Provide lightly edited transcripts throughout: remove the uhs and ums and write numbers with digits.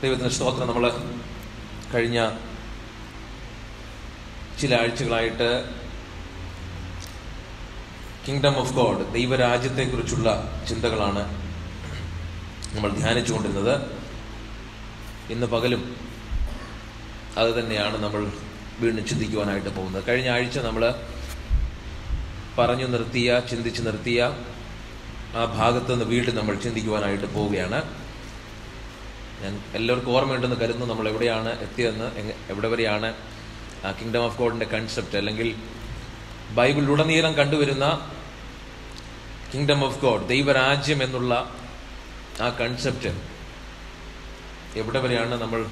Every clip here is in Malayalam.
ദൈവത്തിന് സ്തോത്രം. നമ്മൾ കഴിഞ്ഞ ചില ആഴ്ചകളായിട്ട് കിങ്ഡം ഓഫ് ഗോഡ്, ദൈവരാജ്യത്തെക്കുറിച്ചുള്ള ചിന്തകളാണ് നമ്മൾ ധ്യാനിച്ചുകൊണ്ടിരുന്നത്. ഇന്ന് പകലും അത് തന്നെയാണ് നമ്മൾ വീണ്ടും ചിന്തിക്കുവാനായിട്ട് പോകുന്നത്. കഴിഞ്ഞ ആഴ്ച നമ്മൾ ചിന്തിച്ച് നിർത്തിയ ആ ഭാഗത്ത് നിന്ന് വീണ്ടും നമ്മൾ ചിന്തിക്കുവാനായിട്ട് പോവുകയാണ്. ഞാൻ എല്ലാവർക്കും ഓർമ്മയുണ്ടെന്ന് കരുതുന്നു നമ്മൾ എവിടെയാണ് എത്തിയതെന്ന്, എവിടെ വരെയാണ് കിങ്ഡം ഓഫ് ഗോഡിൻ്റെ കൺസെപ്റ്റ്, അല്ലെങ്കിൽ ബൈബിളിലുടനീളം കണ്ടുവരുന്ന കിങ്ഡം ഓഫ് ഗോഡ്, ദൈവരാജ്യം എന്നുള്ള ആ കൺസെപ്റ്റ് എവിടെ വരെയാണ് നമ്മൾ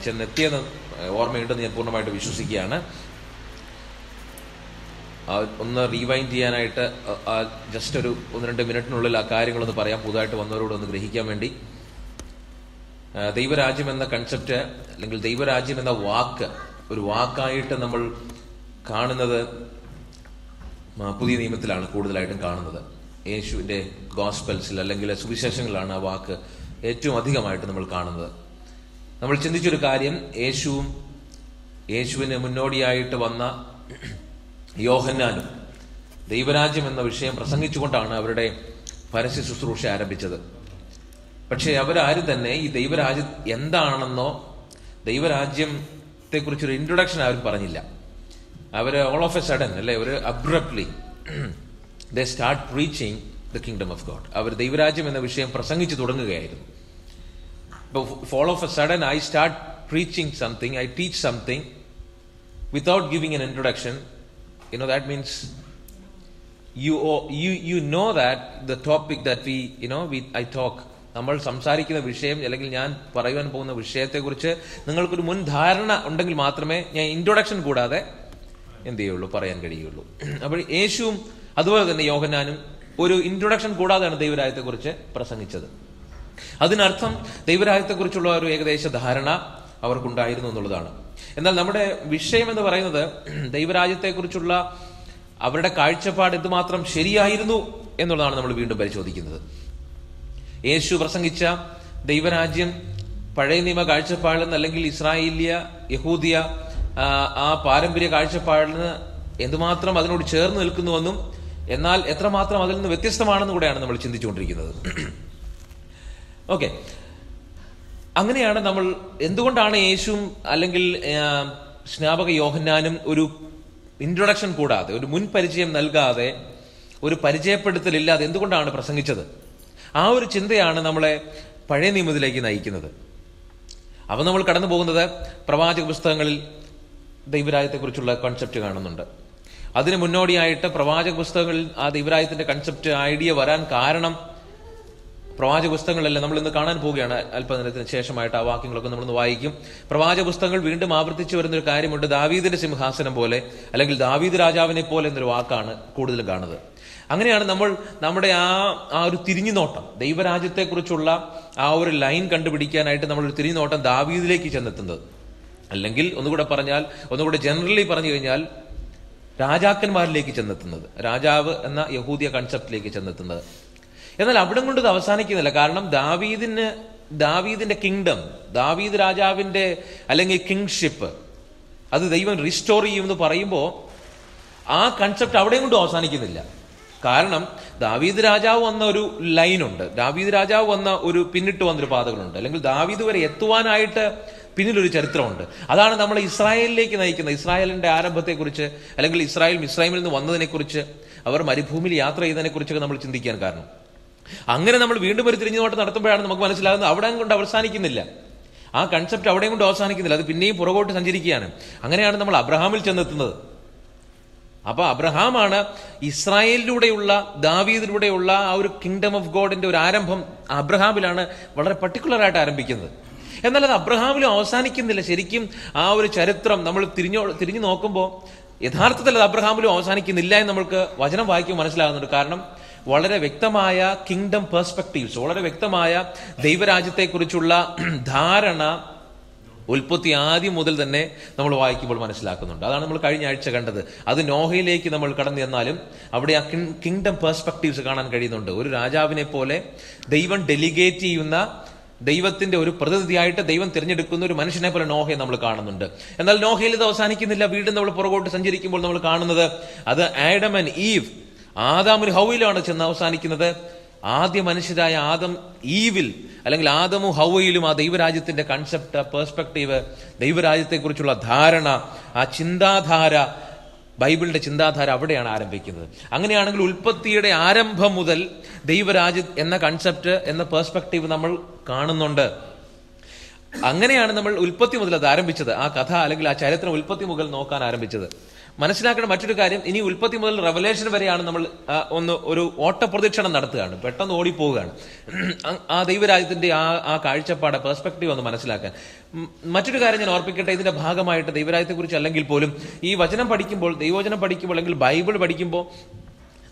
ചെന്നെത്തിയെന്ന് ഓർമ്മയുണ്ടെന്ന് ഞാൻ പൂർണ്ണമായിട്ട് വിശ്വസിക്കുകയാണ്. ഒന്ന് റീവൈൻഡ് ചെയ്യാനായിട്ട് ജസ്റ്റ് ഒരു 1-2 മിനിറ്റിനുള്ളിൽ ആ കാര്യങ്ങളൊന്ന് പറയാം, പുതുതായിട്ട് വന്നവരോടൊന്ന് ഗ്രഹിക്കാൻ വേണ്ടി. ദൈവരാജ്യം എന്ന കൺസെപ്റ്റ്, അല്ലെങ്കിൽ ദൈവരാജ്യം എന്ന വാക്ക് ഒരു വാക്കായിട്ട് നമ്മൾ കാണുന്നത് പുതിയ നിയമത്തിലാണ് കൂടുതലായിട്ടും കാണുന്നത്. യേശുവിൻ്റെ ഗോസ്പെൽസിൽ അല്ലെങ്കിൽ സുവിശേഷങ്ങളിലാണ് ആ വാക്ക് ഏറ്റവും അധികമായിട്ട് നമ്മൾ കാണുന്നത്. നമ്മൾ ചിന്തിച്ചൊരു കാര്യം, യേശുവിന് മുന്നോടിയായിട്ട് വന്ന യോഹന്നാനും ദൈവരാജ്യം എന്ന വിഷയം പ്രസംഗിച്ചുകൊണ്ടാണ് അവരുടെ പരസ്യ ശുശ്രൂഷ ആരംഭിച്ചത്. പക്ഷേ അവരാരും തന്നെ ഈ ദൈവരാജ്യം എന്താണെന്നോ ദൈവരാജ്യത്തെക്കുറിച്ചൊരു ഇൻട്രൊഡക്ഷൻ ആരും പറഞ്ഞില്ല. അവർ ഓൾ ഓഫ് എ സഡൻ, അല്ലെ, ഒരു abruptly they start preaching the kingdom of God. അവർ ദൈവരാജ്യം എന്ന വിഷയം പ്രസംഗിച്ചു തുടങ്ങുകയായിരുന്നു. All of a sudden I start preaching something, I teach something without giving an introduction. That means you know that the topic that I talk, നമ്മൾ സംസാരിക്കുന്ന വിഷയം അല്ലെങ്കിൽ ഞാൻ പറയുവാൻ പോകുന്ന വിഷയത്തെക്കുറിച്ച് നിങ്ങൾക്കൊരു മുൻധാരണ ഉണ്ടെങ്കിൽ മാത്രമേ ഞാൻ ഇൻട്രൊഡക്ഷൻ കൂടാതെ എന്ത് ചെയ്യുള്ളൂ, പറയാൻ കഴിയുള്ളൂ. അപ്പോൾ യേശുവും അതുപോലെ തന്നെ യോഹന്നാനും ഒരു ഇൻട്രൊഡക്ഷൻ കൂടാതെയാണ് ദൈവരാജ്യത്തെക്കുറിച്ച് പ്രസംഗിച്ചത്. അതിനർത്ഥം ദൈവരാജ്യത്തെക്കുറിച്ചുള്ള ഒരു ഏകദേശ ധാരണ അവർക്കുണ്ടായിരുന്നു എന്നുള്ളതാണ്. എന്നാൽ നമ്മുടെ വിഷയം എന്ന് പറയുന്നത് ദൈവരാജ്യത്തെക്കുറിച്ചുള്ള അവരുടെ കാഴ്ചപ്പാട് എന്തുമാത്രം ശരിയായിരുന്നു എന്നുള്ളതാണ് നമ്മൾ വീണ്ടും പരിശോധിക്കുന്നത്. യേശു പ്രസംഗിച്ച ദൈവരാജ്യം പഴയ നിയമ കാഴ്ചപ്പാടിൽ നിന്ന്, അല്ലെങ്കിൽ ഇസ്രായേലിയ യഹൂദിയ ആ പാരമ്പര്യ കാഴ്ചപ്പാടിൽ നിന്ന് എന്തുമാത്രം അതിനോട് ചേർന്ന് നിൽക്കുന്നുവെന്നും എന്നാൽ എത്രമാത്രം അതിൽ നിന്ന് വ്യത്യസ്തമാണെന്നും കൂടെയാണ് നമ്മൾ ചിന്തിച്ചുകൊണ്ടിരിക്കുന്നത്. ഓക്കെ, അങ്ങനെയാണ് നമ്മൾ എന്തുകൊണ്ടാണ് യേശുവും അല്ലെങ്കിൽ സ്നാപക യോഹന്നാനും ഒരു ഇൻട്രൊഡക്ഷൻ കൂടാതെ, ഒരു മുൻ പരിചയം നൽകാതെ, ഒരു പരിചയപ്പെടുത്തലില്ലാതെ എന്തുകൊണ്ടാണ് പ്രസംഗിച്ചത്? ആ ഒരു ചിന്തയാണ് നമ്മളെ പഴയ നിയമത്തിലേക്ക് നയിക്കുന്നത്. അപ്പം നമ്മൾ കടന്നു പോകുന്നത് പ്രവാചക പുസ്തകങ്ങളിൽ ദൈവരാജ്യത്തെക്കുറിച്ചുള്ള കൺസെപ്റ്റ് കാണുന്നുണ്ട്. അതിന് മുന്നോടിയായിട്ട് പ്രവാചക പുസ്തകങ്ങളിൽ ആ ദൈവരാജ്യത്തിന്റെ കൺസെപ്റ്റ് ഐഡിയ വരാൻ കാരണം പ്രവാചക പുസ്തകങ്ങളെല്ലാം നമ്മൾ ഇന്ന് കാണാൻ പോവുകയാണ്. അല്പനേരത്തിന് ശേഷമായിട്ട് ആ വാക്യങ്ങളൊക്കെ നമ്മളൊന്ന് വായിക്കും. പ്രവാചക പുസ്തകങ്ങൾ വീണ്ടും ആവർത്തിച്ചു വരുന്നൊരു കാര്യമുണ്ട്. ദാവീദിന്റെ സിംഹാസനം പോലെ, അല്ലെങ്കിൽ ദാവീദ് രാജാവിനെ പോലെ എന്നൊരു വാക്കാണ് കൂടുതലും കാണുന്നത്. അങ്ങനെയാണ് നമ്മൾ നമ്മുടെ ആ ഒരു തിരിഞ്ഞുനോട്ടം, ദൈവരാജ്യത്തെക്കുറിച്ചുള്ള ആ ഒരു ലൈൻ കണ്ടുപിടിക്കാനായിട്ട് നമ്മളൊരു തിരിഞ്ഞുനോട്ടം ദാവീദിലേക്ക് ചെന്നെത്തുന്നത്. അല്ലെങ്കിൽ ഒന്നുകൂടെ ജനറലി പറഞ്ഞു കഴിഞ്ഞാൽ രാജാക്കന്മാരിലേക്ക് ചെന്നെത്തുന്നത്, രാജാവ് എന്ന യഹൂദിയ കൺസെപ്റ്റിലേക്ക് ചെന്നെത്തുന്നത്. എന്നാൽ അവിടെ കൊണ്ട് ഇത് അവസാനിക്കുന്നില്ല. കാരണം ദാവീദിന്റെ കിങ്ഡം, ദാവീദ് രാജാവിന്റെ അല്ലെങ്കിൽ കിങ്ഷിപ്പ്, അത് ദൈവം റിസ്റ്റോർ ചെയ്യുമെന്ന് പറയുമ്പോൾ ആ കൺസെപ്റ്റ് അവിടെയും കൊണ്ട് അവസാനിക്കുന്നില്ല. കാരണം ദാവീദ് രാജാവ് വന്ന ഒരു ലൈനുണ്ട്, ദാവീദ് രാജാവ് വന്ന ഒരു പിന്നിട്ട് വന്നൊരു പാതകളുണ്ട്, അല്ലെങ്കിൽ ദാവീദ് വരെ എത്തുവാനായിട്ട് പിന്നിലൊരു ചരിത്രമുണ്ട്. അതാണ് നമ്മളെ ഇസ്രായേലിലേക്ക് നയിക്കുന്നത്. ഇസ്രായേലിന്റെ ആരംഭത്തെക്കുറിച്ച്, അല്ലെങ്കിൽ മിസ്രൈമിൽ നിന്ന് വന്നതിനെക്കുറിച്ച്, അവർ മരുഭൂമിയിൽ യാത്ര ചെയ്തതിനെക്കുറിച്ചൊക്കെ നമ്മൾ ചിന്തിക്കാൻ കാരണം. അങ്ങനെ നമ്മൾ വീണ്ടും ഒരു തിരിഞ്ഞുനോട്ടം നടത്തുമ്പോഴാണ് നമുക്ക് മനസ്സിലാകുന്നത് അവിടെ കൊണ്ട് അവസാനിക്കുന്നില്ല, ആ കൺസെപ്റ്റ് അവിടെയും കൊണ്ട് അവസാനിക്കുന്നില്ല, അത് പിന്നെയും പുറകോട്ട് സഞ്ചരിക്കുകയാണ്. അങ്ങനെയാണ് നമ്മൾ അബ്രഹാമിൽ ചെന്നെത്തുന്നത്. അപ്പൊ അബ്രഹാമാണ് ഇസ്രായേലിലൂടെയുള്ള, ദാവീദിലൂടെയുള്ള ആ ഒരു കിങ്ഡം ഓഫ് ഗോഡിന്റെ ഒരു ആരംഭം അബ്രഹാമിലാണ് വളരെ പർട്ടിക്കുലർ ആയിട്ട് ആരംഭിക്കുന്നത്. എന്നാൽ അത് അബ്രഹാമിലും അവസാനിക്കുന്നില്ല. ശരിക്കും ആ ഒരു ചരിത്രം നമ്മൾ തിരിഞ്ഞു നോക്കുമ്പോൾ യഥാർത്ഥത്തിൽ അത് അബ്രഹാമിലും അവസാനിക്കുന്നില്ല എന്ന് നമുക്ക് വചനം വായിക്കുമ്പോൾ മനസ്സിലാകുന്നുണ്ട്. കാരണം വളരെ വ്യക്തമായ കിങ്ഡം പെർസ്പെക്റ്റീവ്സ്, വളരെ വ്യക്തമായ ദൈവരാജ്യത്തെക്കുറിച്ചുള്ള ധാരണ ഉൽപ്പത്തി ആദ്യം മുതൽ തന്നെ നമ്മൾ വായിക്കുമ്പോൾ മനസ്സിലാക്കുന്നുണ്ട്. അതാണ് നമ്മൾ കഴിഞ്ഞ ആഴ്ച കണ്ടത്. അത് നോഹയിലേക്ക് നമ്മൾ കടന്നു ചെന്നാലും അവിടെ ആ കിങ്ഡം പെർസ്പെക്റ്റീവ്സ് കാണാൻ കഴിയുന്നുണ്ട്. ഒരു രാജാവിനെ പോലെ ദൈവം ഡെലിഗേറ്റ് ചെയ്യുന്ന ദൈവത്തിന്റെ ഒരു പ്രതിനിധിയായിട്ട് ദൈവം തിരഞ്ഞെടുക്കുന്ന ഒരു മനുഷ്യനെ പോലെ നോഹയെ നമ്മൾ കാണുന്നുണ്ട്. എന്നാൽ നോഹയിൽ ഇത് അവസാനിക്കുന്നില്ല. വീണ്ടും നമ്മൾ പുറകോട്ട് സഞ്ചരിക്കുമ്പോൾ നമ്മൾ കാണുന്നത് അത് ആഡം ആൻഡ് ഈവ്, ആദാമും ഹവ്വയിലാണ് ചെന്ന് അവസാനിക്കുന്നത്. ആദ്യ മനുഷ്യരായ ആദം ഈവിൽ, അല്ലെങ്കിൽ ആദമും ഹവ്വയിലും ആ ദൈവരാജ്യത്തിന്റെ കൺസെപ്റ്റ്, പെർസ്പെക്റ്റീവ്, ദൈവരാജ്യത്തെക്കുറിച്ചുള്ള ധാരണ, ആ ചിന്താധാര, ബൈബിളിന്റെ ചിന്താധാര അവിടെയാണ് ആരംഭിക്കുന്നത്. അങ്ങനെയാണെങ്കിൽ ഉൽപ്പത്തിയുടെ ആരംഭം മുതൽ ദൈവരാജ്യം എന്ന കൺസെപ്റ്റ്, എന്ന പെർസ്പെക്റ്റീവ് നമ്മൾ കാണുന്നുണ്ട്. അങ്ങനെയാണ് നമ്മൾ ഉൽപ്പത്തി മുതൽ അത് ആരംഭിച്ചത്. ആ കഥ അല്ലെങ്കിൽ ആ ചരിത്രം ഉൽപ്പത്തി മുതൽ നോക്കാൻ ആരംഭിച്ചത്. മനസ്സിലാക്കേണ്ട മറ്റൊരു കാര്യം, ഇനി ഉൽപ്പത്തി മുതൽ റെവലേഷൻ വരെയാണ് നമ്മൾ ഒരു ഓട്ടപ്രദക്ഷിണം നടത്തുകയാണ്, പെട്ടെന്ന് ഓടിപ്പോവുകയാണ്. ആ ദൈവരാജ്യത്തിന്റെ ആ കാഴ്ചപ്പാട്, പെർസ്പെക്റ്റീവ് ഒന്ന് മനസ്സിലാക്കാൻ. മറ്റൊരു കാര്യം ഞാൻ ഓർപ്പിക്കട്ടെ, ഇതിന്റെ ഭാഗമായിട്ട് ദൈവരാജ്യത്തെക്കുറിച്ച് അല്ലെങ്കിൽ പോലും ഈ വചനം പഠിക്കുമ്പോൾ, ദൈവവചനം പഠിക്കുമ്പോൾ അല്ലെങ്കിൽ ബൈബിൾ പഠിക്കുമ്പോൾ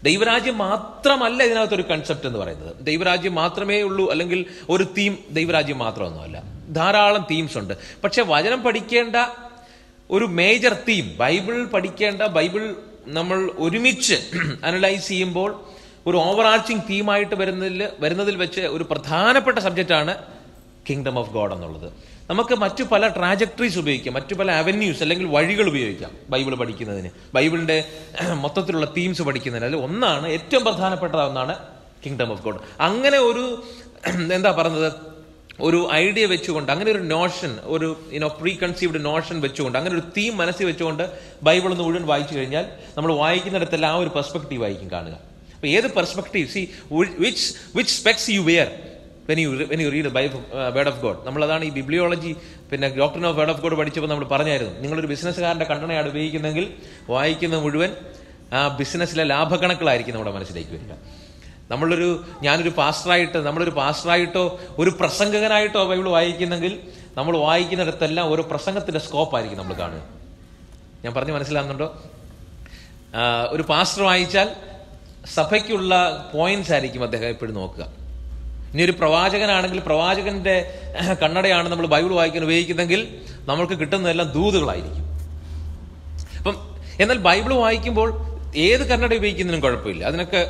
ദൈവരാജ്യം മാത്രമല്ല ഇതിനകത്തൊരു കൺസെപ്റ്റ് എന്ന് പറയുന്നത്. ദൈവരാജ്യം മാത്രമേ ഉള്ളൂ അല്ലെങ്കിൽ ഒരു തീം ദൈവരാജ്യം മാത്രമൊന്നുമല്ല. ധാരാളം തീംസ് ഉണ്ട്. പക്ഷെ വചനം പഠിക്കേണ്ട ഒരു മേജർ തീം, ബൈബിൾ പഠിക്കേണ്ട, ബൈബിൾ നമ്മൾ ഒരുമിച്ച് അനലൈസ് ചെയ്യുമ്പോൾ ഒരു ഓവർ ആർച്ചിങ് തീമായിട്ട് വരുന്നതിൽ വെച്ച് ഒരു പ്രധാനപ്പെട്ട സബ്ജക്റ്റാണ് കിങ്ഡം ഓഫ് ഗോഡ് എന്നുള്ളത്. നമുക്ക് മറ്റു പല ട്രാജക്ടറീസ് ഉപയോഗിക്കാം, മറ്റു പല അവന്യൂസ് അല്ലെങ്കിൽ വഴികൾ ഉപയോഗിക്കാം ബൈബിൾ പഠിക്കുന്നതിന്, ബൈബിളിന്റെ മൊത്തത്തിലുള്ള തീംസ് പഠിക്കുന്നതിന്. അതിൽ ഒന്നാണ്, ഏറ്റവും പ്രധാനപ്പെട്ട ഒന്നാണ് കിങ്ഡം ഓഫ് ഗോഡ്. അങ്ങനെ ഒരു എന്താ പറയുന്നത്, ഒരു ഐഡിയ വെച്ചുകൊണ്ട്, അങ്ങനെ ഒരു നോഷൻ, ഒരു പ്രീ കൺസീവ്ഡ് നോഷൻ വെച്ചുകൊണ്ട്, അങ്ങനെ ഒരു തീം മനസ്സിൽ വെച്ചുകൊണ്ട് ബൈബിൾ ഒന്ന് മുഴുവൻ വായിച്ചു കഴിഞ്ഞാൽ നമ്മൾ വായിക്കുന്നിടത്തെല്ലാം ആ ഒരു പെർസ്പെക്റ്റീവ് ആയിരിക്കും കാണുക. അപ്പൊ ഏത് perspective, see which specs you wear when you read the Bible, word of God. നമ്മളതാണ് ഈ ബിബ്ലിയോളജി, പിന്നെ doctrine of word of God പഠിച്ചപ്പോൾ നമ്മൾ പറഞ്ഞായിരുന്നു, നിങ്ങളൊരു ബിസിനസ്സുകാരന്റെ കണ്ണടയാണ് ഉപയോഗിക്കുന്നെങ്കിൽ വായിക്കുന്ന മുഴുവൻ ആ ബിസിനസ്സിലെ ലാഭക്കണക്കുകളായിരിക്കും നമ്മുടെ മനസ്സിലേക്ക് വരിക. നമ്മളൊരു പാസ്റ്ററായിട്ടോ ഒരു പ്രസംഗകനായിട്ടോ ബൈബിൾ വായിക്കുന്നെങ്കിൽ നമ്മൾ വായിക്കുന്നിടത്തെല്ലാം ഒരു പ്രസംഗത്തിന്റെ സ്കോപ്പായിരിക്കും നമ്മൾ കാണുക. ഞാൻ പറഞ്ഞ് മനസ്സിലാകുന്നുണ്ടോ? ഒരു പാസ്റ്റർ വായിച്ചാൽ സഭയ്ക്കുള്ള പോയിന്റ്സ് ആയിരിക്കും അദ്ദേഹം എപ്പോഴും നോക്കുക. ഇനി ഒരു പ്രവാചകനാണെങ്കിൽ പ്രവാചകന്റെ കണ്ണടയാണ് നമ്മൾ ബൈബിൾ വായിക്കാൻ ഉപയോഗിക്കുന്നെങ്കിൽ നമ്മൾക്ക് കിട്ടുന്നതെല്ലാം ദൂതുകളായിരിക്കും. അപ്പം എന്നാൽ ബൈബിൾ വായിക്കുമ്പോൾ ഏത് കണ്ണട ഉപയോഗിക്കുന്നതിനും കുഴപ്പമില്ല, അതിനൊക്കെ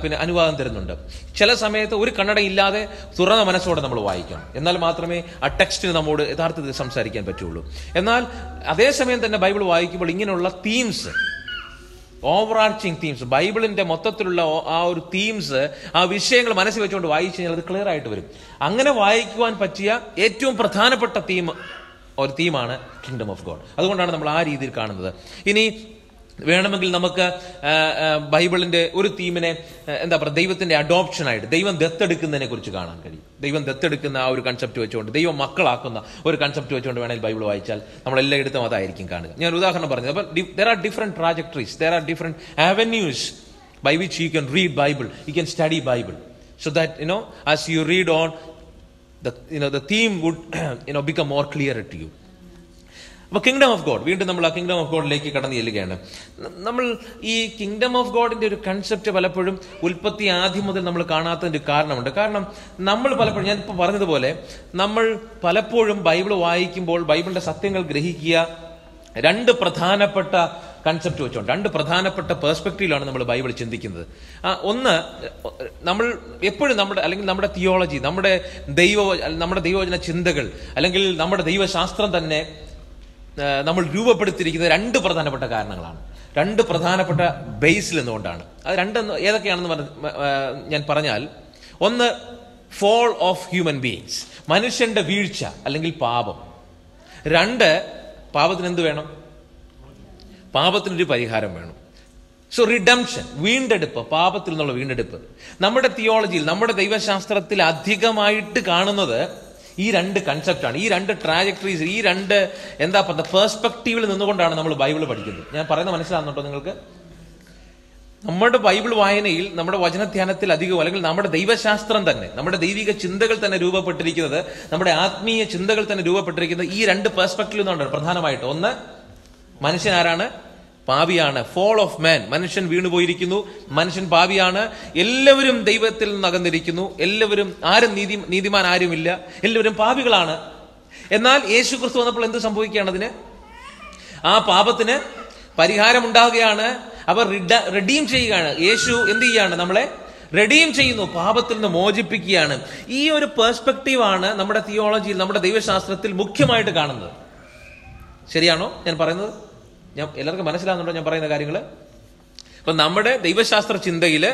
പിന്നെ അനുവാദം തരുന്നുണ്ട്. ചില സമയത്ത് ഒരു കണ്ണട ഇല്ലാതെ തുറന്ന മനസ്സോടെ നമ്മൾ വായിക്കണം, എന്നാൽ മാത്രമേ ആ ടെക്സ്റ്റിന് നമ്മോട് യഥാർത്ഥത്തിൽ സംസാരിക്കാൻ പറ്റുള്ളൂ. എന്നാൽ അതേസമയം തന്നെ ബൈബിൾ വായിക്കുമ്പോൾ ഇങ്ങനെയുള്ള തീംസ്, ഓവർ ആർച്ചിങ് തീംസ്, ബൈബിളിന്റെ മൊത്തത്തിലുള്ള ആ ഒരു തീംസ്, ആ വിഷയങ്ങൾ മനസ്സിൽ വെച്ചുകൊണ്ട് വായിച്ചു കഴിഞ്ഞാൽ അത് ക്ലിയർ ആയിട്ട് വരും. അങ്ങനെ വായിക്കുവാൻ പറ്റിയ ഏറ്റവും പ്രധാനപ്പെട്ട തീമാണ് കിങ്ഡം ഓഫ് ഗോഡ്. അതുകൊണ്ടാണ് നമ്മൾ ആ രീതിയിൽ കാണുന്നത്. ഇനി വേണമെങ്കിൽ നമുക്ക് ബൈബിളിന്റെ ഒരു തീമിനെ ദൈവത്തിന്റെ അഡോപ്ഷനായിട്ട്, ദൈവം ദത്തെടുക്കുന്നതിനെ കുറിച്ച് കാണാൻ കഴിയും. ദൈവം ദത്തെടുക്കുന്ന ആ ഒരു കൺസെപ്റ്റ് വെച്ചുകൊണ്ട്, ദൈവം മക്കളാക്കുന്ന ഒരു കൺസെപ്റ്റ് വെച്ചുകൊണ്ട് വേണമെങ്കിൽ ബൈബിൾ വായിച്ചാൽ നമ്മൾ എല്ലായിടത്തും അതായിരിക്കും കാണുക. ഞാൻ ഉദാഹരണം പറഞ്ഞത്, അപ്പൊ there are different trajectories, there are different avenues by which you can read Bible, you can study Bible, so that as you read on, the theme would become more clearer to you. അപ്പൊ കിങ്ഡം ഓഫ് ഗോഡ്, വീണ്ടും നമ്മൾ ആ കിങ്ഡം ഓഫ് ഗോഡിലേക്ക് കടന്നു ചെല്ലുകയാണ്. നമ്മൾ ഈ കിങ്ഡം ഓഫ് ഗോഡിന്റെ ഒരു കൺസെപ്റ്റ് പലപ്പോഴും ഉൽപ്പത്തി ആദ്യം മുതൽ നമ്മൾ കാണാത്തതിന്റെ കാരണമുണ്ട്. കാരണം നമ്മൾ പലപ്പോഴും, ഞാൻ ഇപ്പൊ പറഞ്ഞതുപോലെ, നമ്മൾ പലപ്പോഴും ബൈബിൾ വായിക്കുമ്പോൾ ബൈബിളിന്റെ സത്യങ്ങൾ ഗ്രഹിക്കുക രണ്ട് പ്രധാനപ്പെട്ട കൺസെപ്റ്റ് വെച്ചുകൊണ്ട്, രണ്ട് പ്രധാനപ്പെട്ട പെർസ്പെക്റ്റീവിലാണ് നമ്മൾ ബൈബിൾ ചിന്തിക്കുന്നത്. ഒന്ന്, നമ്മൾ എപ്പോഴും നമ്മുടെ തിയോളജി, നമ്മുടെ ദൈവവചന ചിന്തകൾ, അല്ലെങ്കിൽ നമ്മുടെ ദൈവശാസ്ത്രം തന്നെ നമ്മൾ രൂപപ്പെടുത്തിയിരിക്കുന്നത് രണ്ട് പ്രധാനപ്പെട്ട കാരണങ്ങളാണ്, രണ്ട് പ്രധാനപ്പെട്ട ബേസിൽ നിന്നുകൊണ്ടാണ്. അത് ഏതൊക്കെയാണെന്ന് ഞാൻ പറഞ്ഞാൽ, ഒന്ന് ഫോൾ ഓഫ് ഹ്യൂമൻ ബീയിങ്സ്, മനുഷ്യന്റെ വീഴ്ച അല്ലെങ്കിൽ പാപം. രണ്ട്, പാപത്തിന് എന്ത് വേണം? പാപത്തിനൊരു പരിഹാരം വേണം. സോ റിഡംഷൻ, വീണ്ടെടുപ്പ്, പാപത്തിൽ നിന്നുള്ള വീണ്ടെടുപ്പ്. നമ്മുടെ തിയോളജിയിൽ, നമ്മുടെ ദൈവശാസ്ത്രത്തിൽ അധികമായിട്ട് കാണുന്നത് ഈ രണ്ട് കൺസെപ്റ്റാണ്, ഈ രണ്ട് ട്രാജക്ടറീസ്, ഈ രണ്ട് പെർസ്പെക്റ്റീവിൽ നിന്നുകൊണ്ടാണ് നമ്മൾ ബൈബിൾ പഠിക്കുന്നത്. ഞാൻ പറയുന്നത് മനസ്സിലാകുന്നുണ്ടോ നിങ്ങൾക്ക്? നമ്മുടെ ബൈബിൾ വായനയിൽ, നമ്മുടെ വചനധ്യാനത്തിൽ അധികവും, അല്ലെങ്കിൽ നമ്മുടെ ദൈവശാസ്ത്രം തന്നെ, നമ്മുടെ ദൈവിക ചിന്തകൾ തന്നെ രൂപപ്പെട്ടിരിക്കുന്നത്, നമ്മുടെ ആത്മീയ ചിന്തകൾ തന്നെ രൂപപ്പെട്ടിരിക്കുന്നത് ഈ രണ്ട് പെർസ്പെക്റ്റീവിൽ നിന്നുകൊണ്ടാണ് പ്രധാനമായിട്ട്. ഒന്ന്, മനുഷ്യൻ ആരാണ്? പാപിയാണ്. ഫോൾ ഓഫ് മാൻ, മനുഷ്യൻ വീണുപോയിരിക്കുന്നു, മനുഷ്യൻ പാപിയാണ്, എല്ലാവരും ദൈവത്തിൽ നിന്ന് അകന്നിരിക്കുന്നു, എല്ലാവരും, ആരും നീതിമാൻ ആരുമില്ല, എല്ലാവരും പാപികളാണ്. എന്നാൽ യേശു ക്രിസ്തു വന്നപ്പോൾ എന്ത് സംഭവിക്കുകയാണ്? അതിന്, ആ പാപത്തിന് പരിഹാരം ഉണ്ടാവുകയാണ്. അവർ റിഡീം ചെയ്യുകയാണ്. യേശു എന്ത് ചെയ്യാണ്? നമ്മളെ റെഡീം ചെയ്യുന്നു, പാപത്തിൽ നിന്ന് മോചിപ്പിക്കുകയാണ്. ഈ ഒരു പെർസ്പെക്റ്റീവാണ് നമ്മുടെ തിയോളജിയിൽ, നമ്മുടെ ദൈവശാസ്ത്രത്തിൽ മുഖ്യമായിട്ട് കാണുന്നത്. ശരിയാണോ ഞാൻ പറയുന്നത്? എല്ലാവർക്കും മനസ്സിലാകുന്നുണ്ടോ ഞാൻ പറയുന്ന കാര്യങ്ങൾ? അപ്പൊ നമ്മുടെ ദൈവശാസ്ത്ര ചിന്തയിൽ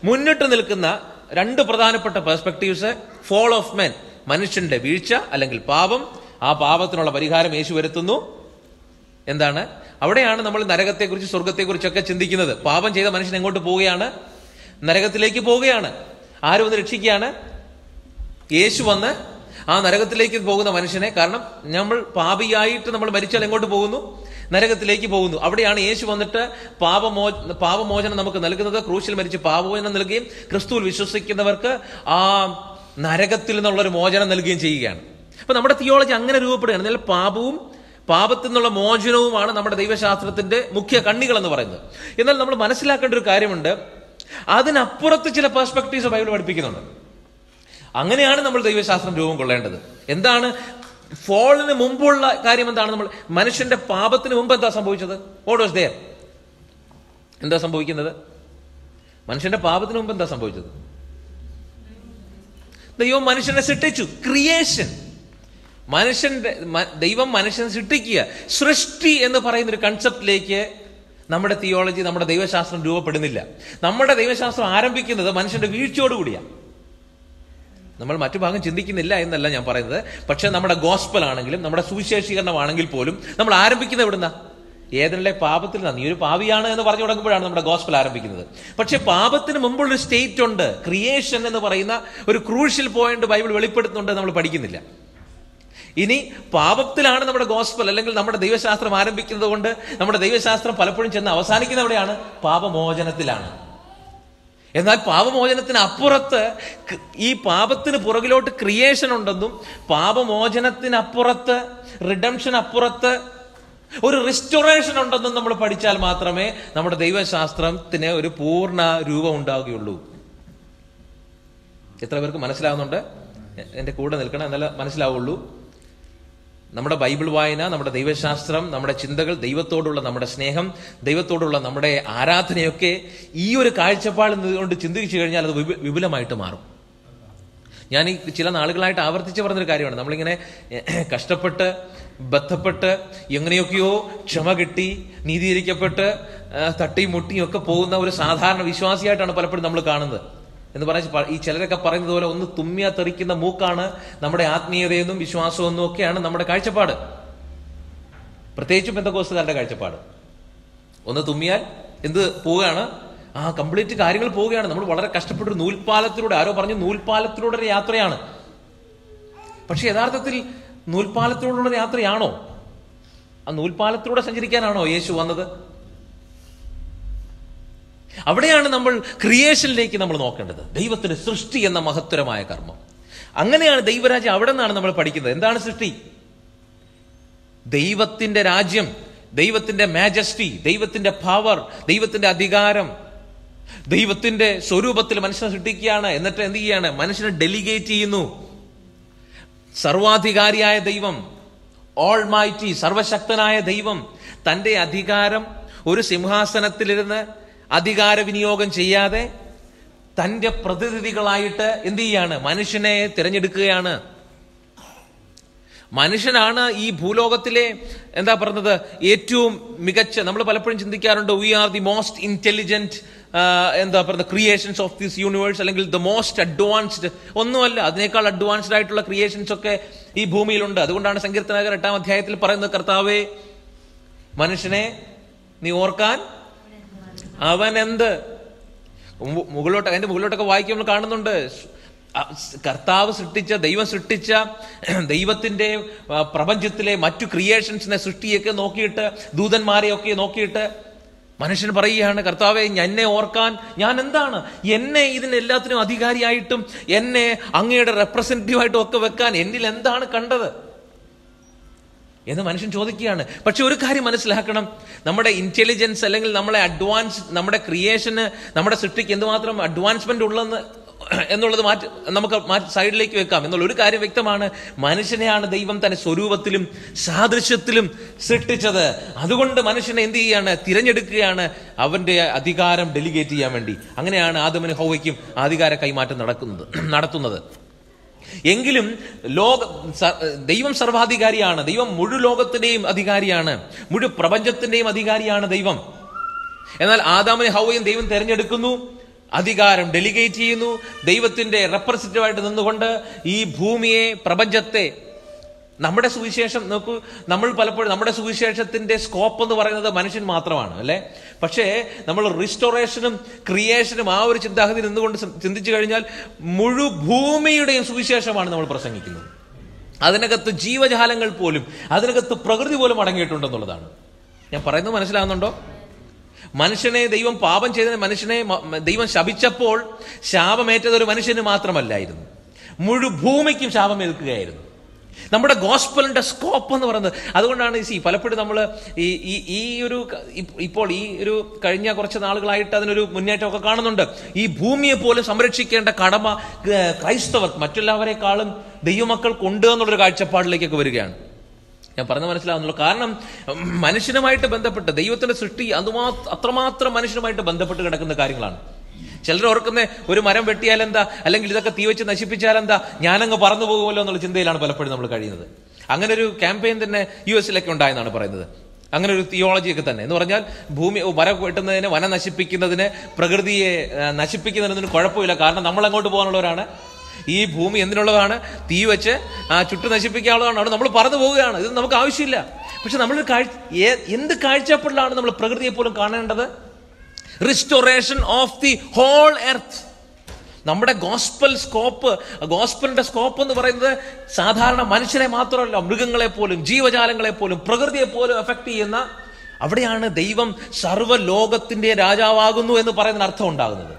മുന്നിട്ട് നിൽക്കുന്ന രണ്ട് പ്രധാനപ്പെട്ട പെർസ്പെക്റ്റീവ്സ്: ഫോൾ ഓഫ് മെൻ, മനുഷ്യന്റെ വീഴ്ച അല്ലെങ്കിൽ പാപം, ആ പാപത്തിനുള്ള പരിഹാരം യേശു വരുത്തുന്നു. എന്താണ്? അവിടെയാണ് നമ്മൾ നരകത്തെക്കുറിച്ച് സ്വർഗത്തെക്കുറിച്ചൊക്കെ ചിന്തിക്കുന്നത്. പാപം ചെയ്ത മനുഷ്യൻ എങ്ങോട്ട് പോവുകയാണ്? നരകത്തിലേക്ക് പോവുകയാണ്. ആര് വന്ന് രക്ഷിക്കുകയാണ്? യേശു വന്ന് ആ നരകത്തിലേക്ക് പോകുന്ന മനുഷ്യനെ, കാരണം നമ്മൾ പാപിയായിട്ട് നമ്മൾ മരിച്ചാൽ എങ്ങോട്ട് പോകുന്നു? നരകത്തിലേക്ക് പോകുന്നു. അവിടെയാണ് യേശു വന്നിട്ട് പാപമോചനം നമുക്ക് നൽകുന്നത്. ക്രൂശിൽ മരിച്ച് പാപമോചനം നൽകുകയും ക്രിസ്തുവിൽ വിശ്വസിക്കുന്നവർക്ക് ആ നരകത്തിൽ നിന്നുള്ളൊരു മോചനം നൽകുകയും ചെയ്യുകയാണ്. അപ്പൊ നമ്മുടെ തിയോളജി അങ്ങനെ രൂപപ്പെടുകയാണ്. എന്നാൽ പാപത്തിൽ നിന്നുള്ള മോചനവുമാണ് നമ്മുടെ ദൈവശാസ്ത്രത്തിന്റെ മുഖ്യ കണ്ണികൾ എന്ന് പറയുന്നത്. എന്നാൽ നമ്മൾ മനസ്സിലാക്കേണ്ട ഒരു കാര്യമുണ്ട്, അതിനപ്പുറത്ത് ചില പെർസ്പെക്റ്റീവ്സ് ബൈബിൾ പഠിപ്പിക്കുന്നുണ്ട്. അങ്ങനെയാണ് നമ്മൾ ദൈവശാസ്ത്രം രൂപം കൊള്ളേണ്ടത്. എന്താണ് ഫോളിന് മുമ്പുള്ള കാര്യം? എന്താണ്? നമ്മൾ മനുഷ്യന്റെ പാപത്തിന് മുമ്പ് എന്താ സംഭവിച്ചത്? What was there? എന്താ സംഭവിക്കുന്നത്? മനുഷ്യന്റെ പാപത്തിന് മുമ്പ് എന്താ സംഭവിച്ചത്? ദൈവം മനുഷ്യനെ സൃഷ്ടിച്ചു. ക്രിയേഷൻ. ദൈവം മനുഷ്യനെ സൃഷ്ടിക്കുക, സൃഷ്ടി എന്ന് പറയുന്ന ഒരു കൺസെപ്റ്റിലേക്ക് നമ്മുടെ തിയോളജി, നമ്മുടെ ദൈവശാസ്ത്രം രൂപപ്പെടുന്നില്ല. നമ്മുടെ ദൈവശാസ്ത്രം ആരംഭിക്കുന്നത് മനുഷ്യന്റെ വീഴ്ചയോടുകൂടിയാണ്. നമ്മൾ മറ്റു ഭാഗം ചിന്തിക്കുന്നില്ല എന്നല്ല ഞാൻ പറയുന്നത്. പക്ഷെ നമ്മുടെ ഗോസ്പൽ ആണെങ്കിലും നമ്മുടെ സുവിശേഷീകരണമാണെങ്കിൽ പോലും നമ്മൾ ആരംഭിക്കുന്നത് എവിടുന്ന? ഏതെല്ലാം പാപത്തിൽ നിന്ന്. നീ ഒരു പാവിയാണ് എന്ന് പറഞ്ഞു തുടങ്ങുമ്പോഴാണ് നമ്മുടെ ഗോസ്പൽ ആരംഭിക്കുന്നത്. പക്ഷെ പാപത്തിന് മുമ്പുള്ളൊരു സ്റ്റേറ്റ് ഉണ്ട്, ക്രിയേഷൻ എന്ന് പറയുന്ന ഒരു ക്രൂഷ്യൽ പോയിന്റ് ബൈബിൾ വെളിപ്പെടുത്തുന്നുണ്ട്, നമ്മൾ പഠിക്കുന്നില്ല. ഇനി പാപത്തിലാണ് നമ്മുടെ ഗോസ്പൽ അല്ലെങ്കിൽ നമ്മുടെ ദൈവശാസ്ത്രം ആരംഭിക്കുന്നത് കൊണ്ട് നമ്മുടെ ദൈവശാസ്ത്രം പലപ്പോഴും ചെന്ന് അവസാനിക്കുന്ന എവിടെയാണ്? പാപമോചനത്തിലാണ്. എന്നാൽ പാപമോചനത്തിന് അപ്പുറത്ത്, ഈ പാപത്തിന് പുറകിലോട്ട് ക്രിയേഷൻ ഉണ്ടെന്നും പാപമോചനത്തിനപ്പുറത്ത്, റിഡംഷൻ അപ്പുറത്ത് ഒരു റിസ്റ്റോറേഷൻ ഉണ്ടെന്നും നമ്മൾ പഠിച്ചാൽ മാത്രമേ നമ്മുടെ ദൈവശാസ്ത്രത്തിന് ഒരു പൂർണ്ണ രൂപം ഉണ്ടാവുകയുള്ളൂ. എത്ര പേർക്ക് മനസ്സിലാവുന്നുണ്ട്? എന്റെ കൂടെ നിൽക്കണം, എന്നാലേ മനസ്സിലാവുള്ളൂ. നമ്മുടെ ബൈബിൾ വായന, നമ്മുടെ ദൈവശാസ്ത്രം, നമ്മുടെ ചിന്തകൾ, ദൈവത്തോടുള്ള നമ്മുടെ സ്നേഹം, ദൈവത്തോടുള്ള നമ്മുടെ ആരാധനയൊക്കെ ഈ ഒരു കാഴ്ചപ്പാടിൽ നിന്നുകൊണ്ട് ചിന്തിച്ചു കഴിഞ്ഞാൽ അത് വിപുലമായിട്ട് മാറും. ഞാൻ ഈ ചില നാളുകളായിട്ട് ആവർത്തിച്ച് പറഞ്ഞൊരു കാര്യമാണ്, നമ്മളിങ്ങനെ കഷ്ടപ്പെട്ട് ബന്ധപ്പെട്ട് എങ്ങനെയൊക്കെയോ ക്ഷമ കിട്ടി നീതീകരിക്കപ്പെട്ട് തട്ടിയും മുട്ടിയും ഒക്കെ പോകുന്ന ഒരു സാധാരണ വിശ്വാസിയായിട്ടാണ് പലപ്പോഴും നമ്മൾ കാണുന്നത്. എന്ന് പറഞ്ഞാൽ ഈ ചിലരൊക്കെ പറയുന്നത് പോലെ ഒന്ന് തുമ്മിയാ തെറിക്കുന്ന മൂക്കാണ് നമ്മുടെ ആത്മീയതയെന്നും വിശ്വാസമെന്നും ഒക്കെയാണ് നമ്മുടെ കാഴ്ചപ്പാട്. പ്രത്യേകിച്ചും പെന്തക്കോസ്തുകാരുടെ കാഴ്ചപ്പാട്. ഒന്ന് തുമ്മിയാൽ എന്ത് പോവുകയാണ്? കംപ്ലീറ്റ് കാര്യങ്ങൾ പോവുകയാണ്. നമ്മൾ വളരെ കഷ്ടപ്പെട്ടൊരു നൂൽപ്പാലത്തിലൂടെ, ആരോ പറഞ്ഞു നൂൽപ്പാലത്തിലൂടെ ഒരു യാത്രയാണ്. പക്ഷെ യഥാർത്ഥത്തിൽ നൂൽപ്പാലത്തിലൂടെയുള്ള യാത്രയാണോ? ആ നൂൽപ്പാലത്തിലൂടെ സഞ്ചരിക്കാനാണോ യേശു വന്നത്? അവിടെയാണ് നമ്മൾ ക്രിയേഷനിലേക്ക് നമ്മൾ നോക്കേണ്ടത്. ദൈവത്തിന്റെ സൃഷ്ടി എന്ന മഹത്തരമായ കർമ്മം. അങ്ങനെയാണ് ദൈവരാജ്യം. അവിടെ നിന്നാണ് നമ്മൾ പഠിക്കുന്നത്. എന്താണ് സൃഷ്ടി? ദൈവത്തിന്റെ രാജ്യം, ദൈവത്തിന്റെ മാജസ്റ്റി, ദൈവത്തിന്റെ പവർ, ദൈവത്തിന്റെ അധികാരം, ദൈവത്തിന്റെ സ്വരൂപത്തിൽ മനുഷ്യനെ സൃഷ്ടിക്കുകയാണ്. എന്നിട്ട് എന്ത് ചെയ്യാണ്? മനുഷ്യനെ ഡെലിഗേറ്റ് ചെയ്യുന്നു. സർവാധികാരിയായ ദൈവം, ഓൾമൈറ്റി, സർവശക്തനായ ദൈവം തന്റെ അധികാരം ഒരു സിംഹാസനത്തിലിരുന്ന് അധികാര വിനിയോഗം ചെയ്യാതെ തന്റെ പ്രതിനിധികളായിട്ട് എന്ത് ചെയ്യാണ്? മനുഷ്യനെ തിരഞ്ഞെടുക്കുകയാണ്. മനുഷ്യനാണ് ഈ ഭൂലോകത്തിലെ എന്താ പറഞ്ഞത് ഏറ്റവും മികച്ച. നമ്മൾ പലപ്പോഴും ചിന്തിക്കാറുണ്ട്, we are the most intelligent എന്താ പറയുക ക്രിയേഷൻസ് ഓഫ് ദിസ് യൂണിവേഴ്സ്, അല്ലെങ്കിൽ ദ മോസ്റ്റ് അഡ്വാൻസ്ഡ്. ഒന്നുമല്ല, അതിനേക്കാൾ അഡ്വാൻസ്ഡ് ആയിട്ടുള്ള ക്രിയേഷൻസ് ഒക്കെ ഈ ഭൂമിയിലുണ്ട്. അതുകൊണ്ടാണ് സങ്കീർത്തനക്കാരൻ 8-ാം അധ്യായത്തിൽ പറയുന്നത്, കർത്താവേ മനുഷ്യനെ നീ ഓർക്കാൻ അവൻ എന്ത്. അതിന്റെ മുകളിലോട്ടൊക്കെ വായിക്കുമ്പോൾ കാണുന്നുണ്ട്, കർത്താവ് സൃഷ്ടിച്ച, ദൈവം സൃഷ്ടിച്ച ദൈവത്തിന്റെ പ്രപഞ്ചത്തിലെ മറ്റു ക്രിയേഷൻസിനെ, സൃഷ്ടിയൊക്കെ നോക്കിയിട്ട്, ദൂതന്മാരെയൊക്കെ നോക്കിയിട്ട് മനുഷ്യൻ പറയുകയാണ്, കർത്താവെ എന്നെ ഓർക്കാൻ ഞാൻ എന്താണ്? എന്നെ ഇതിനെല്ലാത്തിനും അധികാരിയായിട്ടും എന്നെ അങ്ങയുടെ റെപ്രസെന്റേറ്റീവായിട്ടും ഒക്കെ വെക്കാൻ എന്നിൽ എന്താണ് കണ്ടത് എന്ന് മനുഷ്യൻ ചോദിക്കുകയാണ്. പക്ഷെ ഒരു കാര്യം മനസ്സിലാക്കണം, നമ്മുടെ ഇന്റലിജൻസ് അല്ലെങ്കിൽ നമ്മുടെ ക്രിയേഷന്, നമ്മുടെ സൃഷ്ടിക്ക് എന്തുമാത്രം അഡ്വാൻസ്മെന്റ് എന്നുള്ളത് നമുക്ക് സൈഡിലേക്ക് വെക്കാം എന്നുള്ള ഒരു കാര്യം വ്യക്തമാണ്. മനുഷ്യനെയാണ് ദൈവം തന്റെ സ്വരൂപത്തിലും സാദൃശ്യത്തിലും സൃഷ്ടിച്ചത്. അതുകൊണ്ട് മനുഷ്യനെ എന്ത് ചെയ്യാണ്? തിരഞ്ഞെടുക്കുകയാണ് അവന്റെ അധികാരം ഡെലിഗേറ്റ് ചെയ്യാൻ വേണ്ടി. അങ്ങനെയാണ് ആദമിനും ഹൗവയ്ക്കും അധികാര കൈമാറ്റം നടത്തുന്നത്. എങ്കിലും ദൈവം സർവാധികാരിയാണ്. ദൈവം മുഴു ലോകത്തിന്റെയും അധികാരിയാണ്, മുഴു പ്രപഞ്ചത്തിന്റെയും അധികാരിയാണ് ദൈവം. എന്നാൽ ആദാമിനെ ഹൗവയും ദൈവം തെരഞ്ഞെടുക്കുന്നു, അധികാരം ഡെലിഗേറ്റ് ചെയ്യുന്നു. ദൈവത്തിന്റെ റെപ്രസെന്റേറ്റീവായിട്ട് നിന്നുകൊണ്ട് ഈ ഭൂമിയെ, പ്രപഞ്ചത്തെ, നമ്മുടെ സുവിശേഷം നോക്കൂ, നമ്മൾ പലപ്പോഴും നമ്മുടെ സുവിശേഷത്തിന്റെ സ്കോപ്പ് എന്ന് പറയുന്നത് മനുഷ്യൻ മാത്രമാണ്, അല്ലെ? പക്ഷേ നമ്മൾ റിസ്റ്റോറേഷനും ക്രിയേഷനും ആ ഒരു ചിന്താഗതി നിന്നുകൊണ്ട് ചിന്തിച്ചു കഴിഞ്ഞാൽ മുഴു ഭൂമിയുടെയും സുവിശേഷമാണ് നമ്മൾ പ്രസംഗിക്കുന്നത്. അതിനകത്ത് ജീവജാലങ്ങൾ പോലും, അതിനകത്ത് പ്രകൃതി പോലും അടങ്ങിയിട്ടുണ്ടെന്നുള്ളതാണ്. ഞാൻ പറയുന്നത് മനസ്സിലാകുന്നുണ്ടോ? മനുഷ്യനെ ദൈവം പാപം ചെയ്തതിന് മനുഷ്യനെ ദൈവം ശപിച്ചപ്പോൾ ശാപമേറ്റത് ഒരു മനുഷ്യന് മാത്രമല്ലായിരുന്നു, മുഴു ഭൂമിക്കും ശാപമേൽക്കുകയായിരുന്നു. നമ്മുടെ ഗോസ്പലിന്റെ സ്കോപ്പ് എന്ന് പറയുന്നത് അതുകൊണ്ടാണ്. പലപ്പോഴും നമ്മൾ ഇപ്പോൾ ഈ ഒരു കഴിഞ്ഞ കുറച്ച് നാളുകളായിട്ട് അതിനൊരു മുന്നേറ്റമൊക്കെ കാണുന്നുണ്ട്. ഈ ഭൂമിയെ പോലും സംരക്ഷിക്കേണ്ട കടമ ക്രൈസ്തവർ മറ്റെല്ലാവരെക്കാളും ദൈവമക്കൾക്ക് ഉണ്ട് എന്നുള്ളൊരു കാഴ്ചപ്പാടിലേക്കൊക്കെ വരികയാണ്. ഞാൻ പറഞ്ഞ മനസ്സിലാവുന്നുള്ളൂ. കാരണം മനുഷ്യനുമായിട്ട് ബന്ധപ്പെട്ട് ദൈവത്തിന്റെ സൃഷ്ടി അത്രമാത്രം മനുഷ്യനുമായിട്ട് ബന്ധപ്പെട്ട് കിടക്കുന്ന കാര്യങ്ങളാണ്. ചിലർ ഓർക്കുന്ന ഒരു മരം വെട്ടിയാൽ എന്താ, അല്ലെങ്കിൽ ഇതൊക്കെ തീ വെച്ച് നശിപ്പിച്ചാൽ എന്താ, ഞാനങ്ങ് പറന്നു പോകുമല്ലോ എന്നുള്ള ചിന്തയിലാണ് പലപ്പോഴും നമ്മൾ കഴിയുന്നത്. അങ്ങനെ ഒരു ക്യാമ്പയിൻ തന്നെ US-ലൊക്കെ ഉണ്ടായെന്നാണ് പറയുന്നത്. അങ്ങനെ ഒരു തിയോളജിയൊക്കെ തന്നെ എന്ന് പറഞ്ഞാൽ മരം വെട്ടുന്നതിന്, വനം നശിപ്പിക്കുന്നതിന്, പ്രകൃതിയെ നശിപ്പിക്കുന്നതിന് കുഴപ്പമില്ല. കാരണം നമ്മൾ അങ്ങോട്ട് പോകാനുള്ളവരാണ്. ഈ ഭൂമി എന്തിനുള്ളതാണ്? തീ വെച്ച് ചുട്ടു നശിപ്പിക്കാനുള്ളതാണ്. അവിടെ നമ്മൾ പറന്നു പോവുകയാണ്. ഇത് നമുക്ക് ആവശ്യമില്ല. പക്ഷെ നമ്മൾ എന്ത് കാഴ്ചപ്പാടിലാണ് നമ്മൾ പ്രകൃതിയെ പോലും കാണേണ്ടത്? Restoration of the whole earth. നമ്മുടെ ഗോസ്പലിന്റെ സ്കോപ്പ് എന്ന് പറയുന്നത് സാധാരണ മനുഷ്യനെ മാത്രമല്ല, മൃഗങ്ങളെ പോലും, ജീവജാലങ്ങളെ പോലും, പ്രകൃതിയെ പോലും എഫക്ട് ചെയ്യുന്ന, അവിടെയാണ് ദൈവം സർവ്വലോകത്തിന്റെ രാജാവാകുന്നു എന്ന് പറയുന്ന അർത്ഥം ഉണ്ടാകുന്നത്.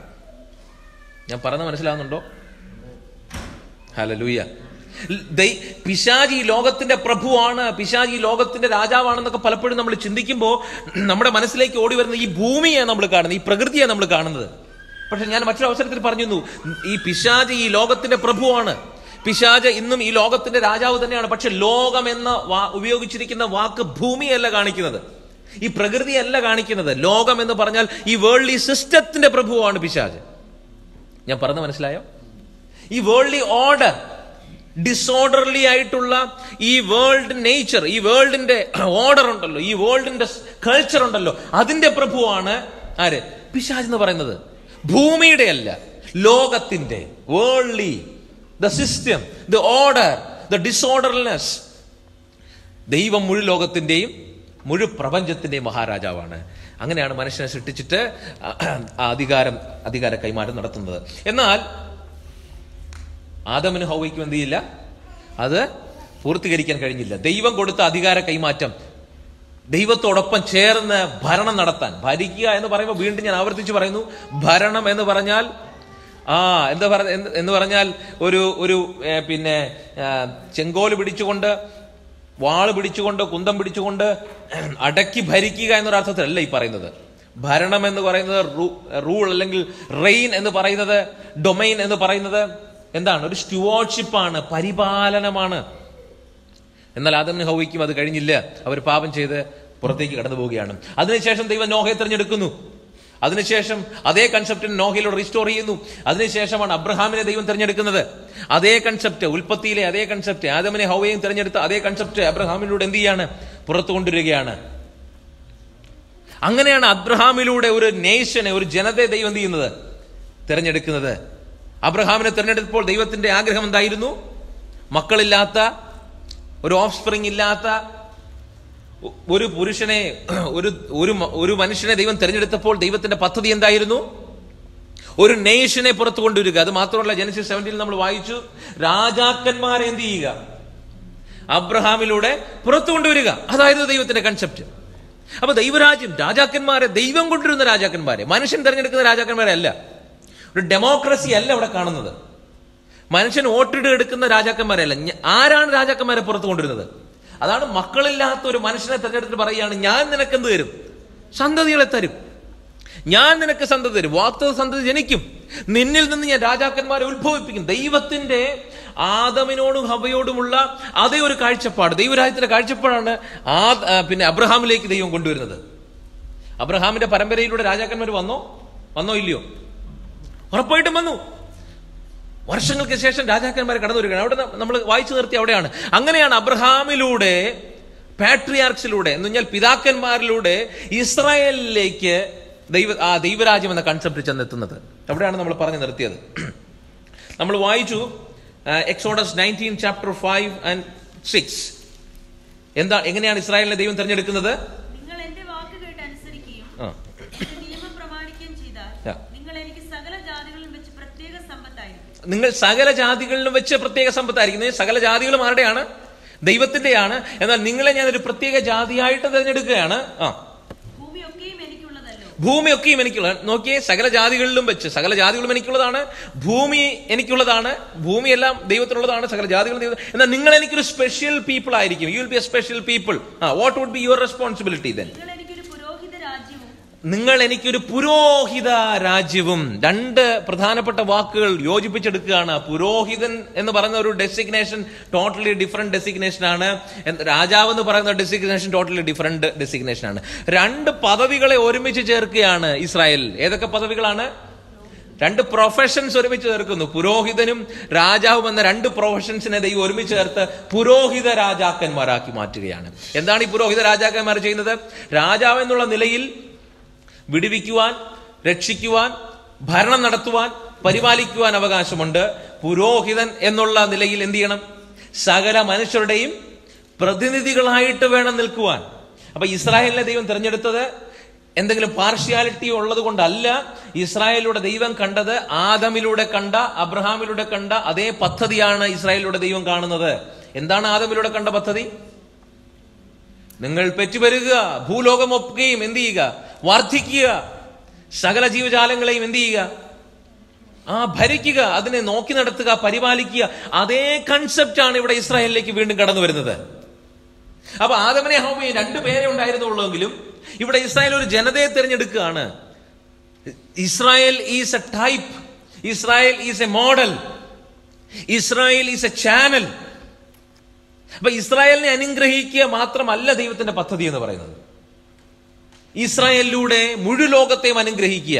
ഞാൻ പറഞ്ഞത് മനസ്സിലാവുന്നുണ്ടോ? ഹല്ലേലൂയ. പിശാചി ലോകത്തിന്റെ പ്രഭുവാണ്, പിശാചി ലോകത്തിന്റെ രാജാവാണെന്നൊക്കെ പലപ്പോഴും നമ്മൾ ചിന്തിക്കുമ്പോൾ നമ്മുടെ മനസ്സിലേക്ക് ഓടി വരുന്ന ഈ ഭൂമിയെ നമ്മൾ കാണുന്നത്, ഈ പ്രകൃതിയെ നമ്മൾ കാണുന്നത്. പക്ഷെ ഞാൻ മറ്റൊരു അവസരത്തിൽ പറഞ്ഞിരുന്നു, ഈ പിശാചി ഈ ലോകത്തിന്റെ പ്രഭുവാണ്. പിശാച് ഇന്നും ഈ ലോകത്തിന്റെ രാജാവ് തന്നെയാണ്. പക്ഷെ ലോകം എന്ന ഉപയോഗിച്ചിരിക്കുന്ന വാക്ക് ഭൂമിയല്ല കാണിക്കുന്നത്, ഈ പ്രകൃതിയല്ല കാണിക്കുന്നത്. ലോകം എന്ന് പറഞ്ഞാൽ ഈ വേൾഡ്ലി സിസ്റ്റത്തിന്റെ പ്രഭുവാണ് പിശാച്. ഞാൻ പറഞ്ഞത് മനസ്സിലായോ? ഈ വേൾഡ്ലി ഓർഡർ, ഡിസോർഡർലി ആയിട്ടുള്ള ഈ വേൾഡ് നേച്ചർ, ഈ വേൾഡിന്റെ ഓർഡർ ഉണ്ടല്ലോ, ഈ വേൾഡിന്റെ കൾച്ചർ ഉണ്ടല്ലോ, അതിന്റെ പ്രഭുവാണ് ആര്? പിശാച് എന്ന് പറയുന്നത്. ഭൂമിയുടെ അല്ല, ലോകത്തിന്റെ. Worldly, the system, the order, the disorderness. ദൈവം മുഴു ലോകത്തിന്റെയും മുഴു പ്രപഞ്ചത്തിന്റെയും മഹാരാജാവാണ്. അങ്ങനെയാണ് മനുഷ്യനെ സൃഷ്ടിച്ചിട്ട് അധികാര കൈമാറ്റം നടത്തുന്നത്. എന്നാൽ ആദമിനും ഹൗവയ്ക്കും എന്ത് ചെയ്യില്ല? അത് പൂർത്തീകരിക്കാൻ കഴിഞ്ഞില്ല. ദൈവം കൊടുത്ത അധികാര കൈമാറ്റം, ദൈവത്തോടൊപ്പം ചേർന്ന് ഭരണം നടത്താൻ, ഭരിക്കുക എന്ന് പറയുമ്പോൾ വീണ്ടും ഞാൻ ആവർത്തിച്ച് പറയുന്നു, ഭരണം എന്ന് പറഞ്ഞാൽ എന്ന് പറഞ്ഞാൽ ഒരു പിന്നെ ചെങ്കോല് പിടിച്ചുകൊണ്ട്, വാള് പിടിച്ചുകൊണ്ട്, കുന്തം പിടിച്ചുകൊണ്ട് അടക്കി ഭരിക്കുക എന്നൊരർത്ഥത്തിലല്ല ഈ പറയുന്നത്. ഭരണം എന്ന് പറയുന്നത് റൂൾ അല്ലെങ്കിൽ റെയിൻ എന്ന് പറയുന്നത്, ഡൊമൈൻ എന്ന് പറയുന്നത് എന്താണ്? ഒരു സ്റ്റുവാർഡ്ഷിപ്പാണ്, പരിപാലനമാണ്. എന്നാൽ ആദമിനും ഹൗവയ്ക്കും അത് കഴിഞ്ഞില്ല. അവർ പാപം ചെയ്ത് പുറത്തേക്ക് കടന്നു പോവുകയാണ്. അതിനുശേഷം ദൈവം നോഹയെ തിരഞ്ഞെടുക്കുന്നു. അതിനുശേഷം അതേ കൺസെപ്റ്റിന് നോഹയിലൂടെ റീസ്റ്റോർ ചെയ്യുന്നു. അതിനുശേഷമാണ് അബ്രഹാമിനെ ദൈവം തിരഞ്ഞെടുക്കുന്നത്. അതേ കൺസെപ്റ്റ്, ഉൽപ്പത്തിയിലെ അതേ കൺസെപ്റ്റ്, ആദമിനെ ഹൗവയും തിരഞ്ഞെടുത്ത അതേ കൺസെപ്റ്റ് അബ്രഹാമിലൂടെ എന്ത് ചെയ്യാണ്? പുറത്തു കൊണ്ടുവരികയാണ്. അങ്ങനെയാണ് അബ്രഹാമിലൂടെ ഒരു നേഷനെ, ഒരു ജനതയെ ദൈവം എന്ത് ചെയ്യുന്നത്? തിരഞ്ഞെടുക്കുന്നത്. അബ്രഹാമിനെ തിരഞ്ഞെടുത്തപ്പോൾ ദൈവത്തിന്റെ ആഗ്രഹം എന്തായിരുന്നു? മക്കളില്ലാത്ത, ഒരു ഓഫ് സ്പ്രിംഗ് ഇല്ലാത്ത ഒരു പുരുഷനെ, ഒരു മനുഷ്യനെ ദൈവം തിരഞ്ഞെടുത്തപ്പോൾ ദൈവത്തിന്റെ പദ്ധതി എന്തായിരുന്നു? ഒരു നേഷനെ പുറത്തു കൊണ്ടുവരിക. അത് മാത്രമല്ല, ജെനസിസ് 17 നമ്മൾ വായിച്ചു, രാജാക്കന്മാരെ എന്ത് ചെയ്യുക? അബ്രഹാമിലൂടെ പുറത്തു കൊണ്ടുവരിക. അതായിരുന്നു ദൈവത്തിന്റെ കൺസെപ്റ്റ്. അപ്പൊ ദൈവരാജ്യം, രാജാക്കന്മാരെ, ദൈവം കൊണ്ടുവരുന്ന രാജാക്കന്മാരെ, മനുഷ്യൻ തിരഞ്ഞെടുക്കുന്ന രാജാക്കന്മാരെ അല്ല. ഒരു ഡെമോക്രസി അല്ല ഇവിടെ കാണുന്നത്. മനുഷ്യൻ വോട്ടിട്ട് എടുക്കുന്ന രാജാക്കന്മാരല്ല. ആരാണ് രാജാക്കന്മാരെ പുറത്തു കൊണ്ടിരുന്നത്? അതാണ് മക്കളില്ലാത്ത ഒരു മനുഷ്യനെ തെരഞ്ഞെടുത്തിട്ട് പറയുകയാണ്, ഞാൻ നിനക്കെന്ത് തരും? സന്തതികളെ തരും. ഞാൻ നിനക്ക് സന്തതി തരും. വാസ്തവ സന്തതി ജനിക്കും. നിന്നിൽ നിന്ന് ഞാൻ രാജാക്കന്മാരെ ഉത്ഭവിപ്പിക്കും. ദൈവത്തിന്റെ ആദമിനോടും ഹവ്വയോടുമുള്ള അതേ ഒരു കാഴ്ചപ്പാട്, ദൈവരാജ്യത്തിന്റെ കാഴ്ചപ്പാടാണ് പിന്നെ അബ്രഹാമിലേക്ക് ദൈവം കൊണ്ടുവരുന്നത്. അബ്രഹാമിന്റെ പരമ്പരയിലൂടെ രാജാക്കന്മാർ വന്നോ ഇല്ലയോ? ഉറപ്പായിട്ടും വന്നു. വർഷങ്ങൾക്ക് ശേഷം രാജാക്കന്മാർ കടന്നു വരികയാണ്. അവിടെ നമ്മൾ വായിച്ചു നിർത്തി അവിടെയാണ്. അങ്ങനെയാണ് അബ്രഹാമിലൂടെ, പാട്രിയാർക്സിലൂടെ എന്ന് പറഞ്ഞാൽ പിതാക്കന്മാരിലൂടെ ഇസ്രായേലിലേക്ക് ദൈവരാജ്യം എന്ന കൺസെപ്റ്റ് ചെന്നെത്തുന്നത്. അവിടെയാണ് നമ്മൾ പറഞ്ഞു നിർത്തിയത്. നമ്മൾ വായിച്ചു എക്സോഡസ് 19 chapter 5 and 6. എങ്ങനെയാണ് ഇസ്രായേലിനെ ദൈവം തിരഞ്ഞെടുക്കുന്നത്? നിങ്ങൾ എന്റെ വാക്ക് കേട്ട് അനുസരിക്കുകയും എന്റെ നിയമം പ്രമാണിക്കുകയും ചെയ്താൽ നിങ്ങൾ എനിക്ക് സകല ജാതികളിലും വെച്ച് പ്രത്യേക സമ്പത്തായിരിക്കും. നിങ്ങൾ സകല ജാതികളിലും വെച്ച് പ്രത്യേക സമ്പത്തായിരിക്കും. സകല ജാതികളും ആരുടെയാണ്? ദൈവത്തിന്റെയാണ്. എന്നാൽ നിങ്ങളെ ഞാൻ ഒരു പ്രത്യേക ജാതിയായിട്ട് തിരഞ്ഞെടുക്കുകയാണ്. ഭൂമിയൊക്കെയും എനിക്കുള്ള. നോക്കിയേ, സകല ജാതികളിലും വെച്ച്, സകല ജാതികളും എനിക്കുള്ളതാണ്, ഭൂമി എനിക്കുള്ളതാണ്, ഭൂമിയെല്ലാം ദൈവത്തിനുള്ളതാണ്, സകല ജാതികളും ദൈവം. എന്നാൽ നിങ്ങൾ എനിക്കൊരു സ്പെഷ്യൽ പീപ്പിൾ ആയിരിക്കും. You will be a special people. What would be your responsibility then? നിങ്ങൾ എനിക്കൊരു പുരോഹിത രാജ്യവും. രണ്ട് പ്രധാനപ്പെട്ട വാക്കുകൾ യോജിപ്പിച്ചെടുക്കുകയാണ്. പുരോഹിതൻ എന്ന് പറയുന്ന ഒരു ഡെസിഗ്നേഷൻ ടോട്ടലി ഡിഫറെന്റ് ഡെസിഗ്നേഷൻ ആണ്. രാജാവ് എന്ന് പറയുന്ന ഡെസിഗ്നേഷൻ ടോട്ടലി ഡിഫറെന്റ് ഡെസിഗ്നേഷൻ ആണ്. രണ്ട് പദവികളെ ഒരുമിച്ച് ചേർക്കുകയാണ് ഇസ്രായേൽ. ഏതൊക്കെ പദവികളാണ്? രണ്ട് പ്രൊഫഷൻസ് ഒരുമിച്ച് ചേർക്കുന്നു. പുരോഹിതനും രാജാവും എന്ന രണ്ട് പ്രൊഫഷൻസിനെ ദൈവം ഒരുമിച്ച് ചേർത്ത് പുരോഹിത രാജാക്കന്മാരാക്കി മാറ്റുകയാണ്. എന്താണ് ഈ പുരോഹിത രാജാക്കന്മാർ ചെയ്യുന്നത്? രാജാവ് എന്നുള്ള നിലയിൽ വിടുവിക്കുവാൻ, രക്ഷിക്കുവാൻ, ഭരണം നടത്തുവാൻ, പരിപാലിക്കുവാൻ അവകാശമുണ്ട്. പുരോഹിതൻ എന്നുള്ള നിലയിൽ എന്ത് ചെയ്യണം? സകല മനുഷ്യരുടെയും പ്രതിനിധികളായിട്ട് വേണം നിൽക്കുവാൻ. അപ്പൊ ഇസ്രായേലിനെ ദൈവം തിരഞ്ഞെടുത്തത് എന്തെങ്കിലും പാർഷ്യാലിറ്റി ഉള്ളത് കൊണ്ടല്ല. ഇസ്രായേലിലൂടെ ദൈവം കണ്ടത്, ആദമിലൂടെ കണ്ട, അബ്രഹാമിലൂടെ കണ്ട അതേ പദ്ധതിയാണ് ഇസ്രായേലിലൂടെ ദൈവം കാണുന്നത്. എന്താണ് ആദമിലൂടെ കണ്ട പദ്ധതി? നിങ്ങൾ പെറ്റുപെരുകുക, ഭൂലോകമൊക്കെയും എന്ത് ചെയ്യുക? വർദ്ധിക്കുക, സകല ജീവജാലങ്ങളെയും എന്ത് ചെയ്യുക? ഭരിക്കുക, അതിനെ നോക്കി നടത്തുക, പരിപാലിക്കുക. അതേ കൺസെപ്റ്റാണ് ഇവിടെ ഇസ്രായേലിലേക്ക് വീണ്ടും കടന്നു വരുന്നത്. അപ്പൊ ആദമിനെ ഹവ്വയും രണ്ടുപേരെ ഉണ്ടായിരുന്നുള്ളെങ്കിലും ഇവിടെ ഇസ്രായേൽ ഒരു ജനതയെ തിരഞ്ഞെടുക്കുകയാണ്. Israel is a type, Israel is a model, Israel is a channel. അപ്പൊ ഇസ്രായേലിനെ അനുഗ്രഹിക്കുക മാത്രമല്ല ദൈവത്തിന്റെ പദ്ധതി എന്ന് പറയുന്നത്. ഇസ്രായേലിലൂടെ മുഴു ലോകത്തെയും അനുഗ്രഹിക്കുക.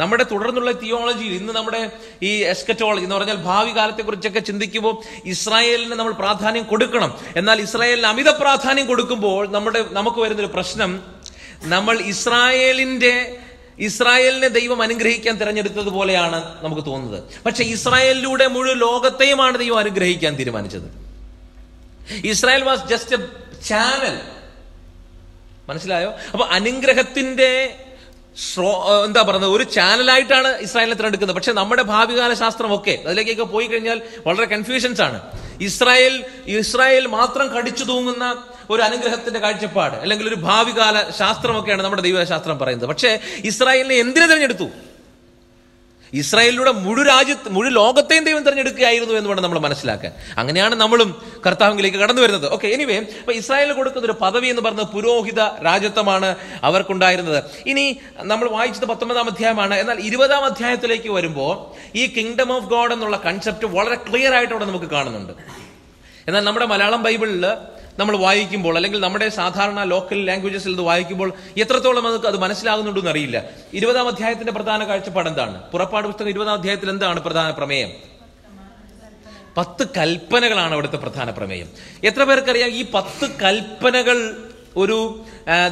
നമ്മുടെ തുടർന്നുള്ള തിയോളജിയിൽ ഇന്ന് നമ്മുടെ ഈ എസ്കറ്റോളജി എന്ന് പറഞ്ഞാൽ ഭാവി കാലത്തെ കുറിച്ചൊക്കെ ചിന്തിക്കുമ്പോൾ ഇസ്രായേലിന് നമ്മൾ പ്രാധാന്യം കൊടുക്കണം. എന്നാൽ ഇസ്രായേലിന് അമിത പ്രാധാന്യം കൊടുക്കുമ്പോൾ നമുക്ക് വരുന്നൊരു പ്രശ്നം, നമ്മൾ ഇസ്രായേലിനെ ദൈവം അനുഗ്രഹിക്കാൻ തിരഞ്ഞെടുത്തത് പോലെയാണ് നമുക്ക് തോന്നുന്നത്. പക്ഷെ ഇസ്രായേലിലൂടെ മുഴു ലോകത്തെയുമാണ് ദൈവം അനുഗ്രഹിക്കാൻ തീരുമാനിച്ചത്. Israel was just A channel. മനസ്സിലായോ? അപ്പൊ അനുഗ്രഹത്തിന്റെ എന്താ പറയുന്നത്, ഒരു ചാനലായിട്ടാണ് ഇസ്രായേലിനെ തിരഞ്ഞെടുക്കുന്നത്. പക്ഷെ നമ്മുടെ ഭാവികാല ശാസ്ത്രമൊക്കെ അതിലേക്കൊക്കെ പോയി കഴിഞ്ഞാൽ വളരെ കൺഫ്യൂഷൻസ് ആണ്. ഇസ്രായേൽ മാത്രം കടിച്ചു തൂങ്ങുന്ന ഒരു അനുഗ്രഹത്തിന്റെ കാഴ്ചപ്പാട് അല്ലെങ്കിൽ ഒരു ഭാവികാല ശാസ്ത്രമൊക്കെയാണ് നമ്മുടെ ദൈവശാസ്ത്രം പറയുന്നത്. പക്ഷേ ഇസ്രായേലിനെ എന്തിനു തിരഞ്ഞെടുത്തു? ഇസ്രായേലിലൂടെ മുഴു ലോകത്തെയും ദൈവം തിരഞ്ഞെടുക്കുകയായിരുന്നു എന്ന് വേണം നമ്മൾ മനസ്സിലാക്കാൻ. അങ്ങനെയാണ് നമ്മളും കർത്താവിലേക്ക് കടന്നു വരുന്നത്. ഓക്കെ, എനിവേ, അപ്പൊ ഇസ്രായേലിന് കൊടുക്കുന്ന ഒരു പദവി എന്ന് പറയുന്നത് പുരോഹിത രാജത്വമാണ് അവർക്കുണ്ടായിരുന്നത്. ഇനി നമ്മൾ വായിച്ചത് 19-ാം അധ്യായമാണ്. എന്നാൽ 20-ാം അധ്യായത്തിലേക്ക് വരുമ്പോൾ ഈ കിങ്ഡം ഓഫ് ഗോഡ് എന്നുള്ള കൺസെപ്റ്റ് വളരെ ക്ലിയർ ആയിട്ട് അവിടെ നമുക്ക് കാണുന്നുണ്ട്. എന്നാൽ നമ്മുടെ മലയാളം ബൈബിളിൽ നമ്മൾ വായിക്കുമ്പോൾ അല്ലെങ്കിൽ നമ്മുടെ സാധാരണ ലോക്കൽ ലാംഗ്വേജസിൽ ഇത് വായിക്കുമ്പോൾ എത്രത്തോളം നമുക്ക് അത് മനസ്സിലാകുന്നുണ്ടെന്ന് അറിയില്ല. 20-ാം അധ്യായത്തിന്റെ പ്രധാന കാഴ്ചപ്പാട് എന്താണ്? പുറപ്പാട് പുസ്തകം 20-ാം അധ്യായത്തിൽ എന്താണ് പ്രധാന പ്രമേയം? 10 കൽപ്പനകളാണ് അവിടുത്തെ പ്രധാന പ്രമേയം. എത്ര പേർക്കറിയാം ഈ 10 കൽപ്പനകൾ ഒരു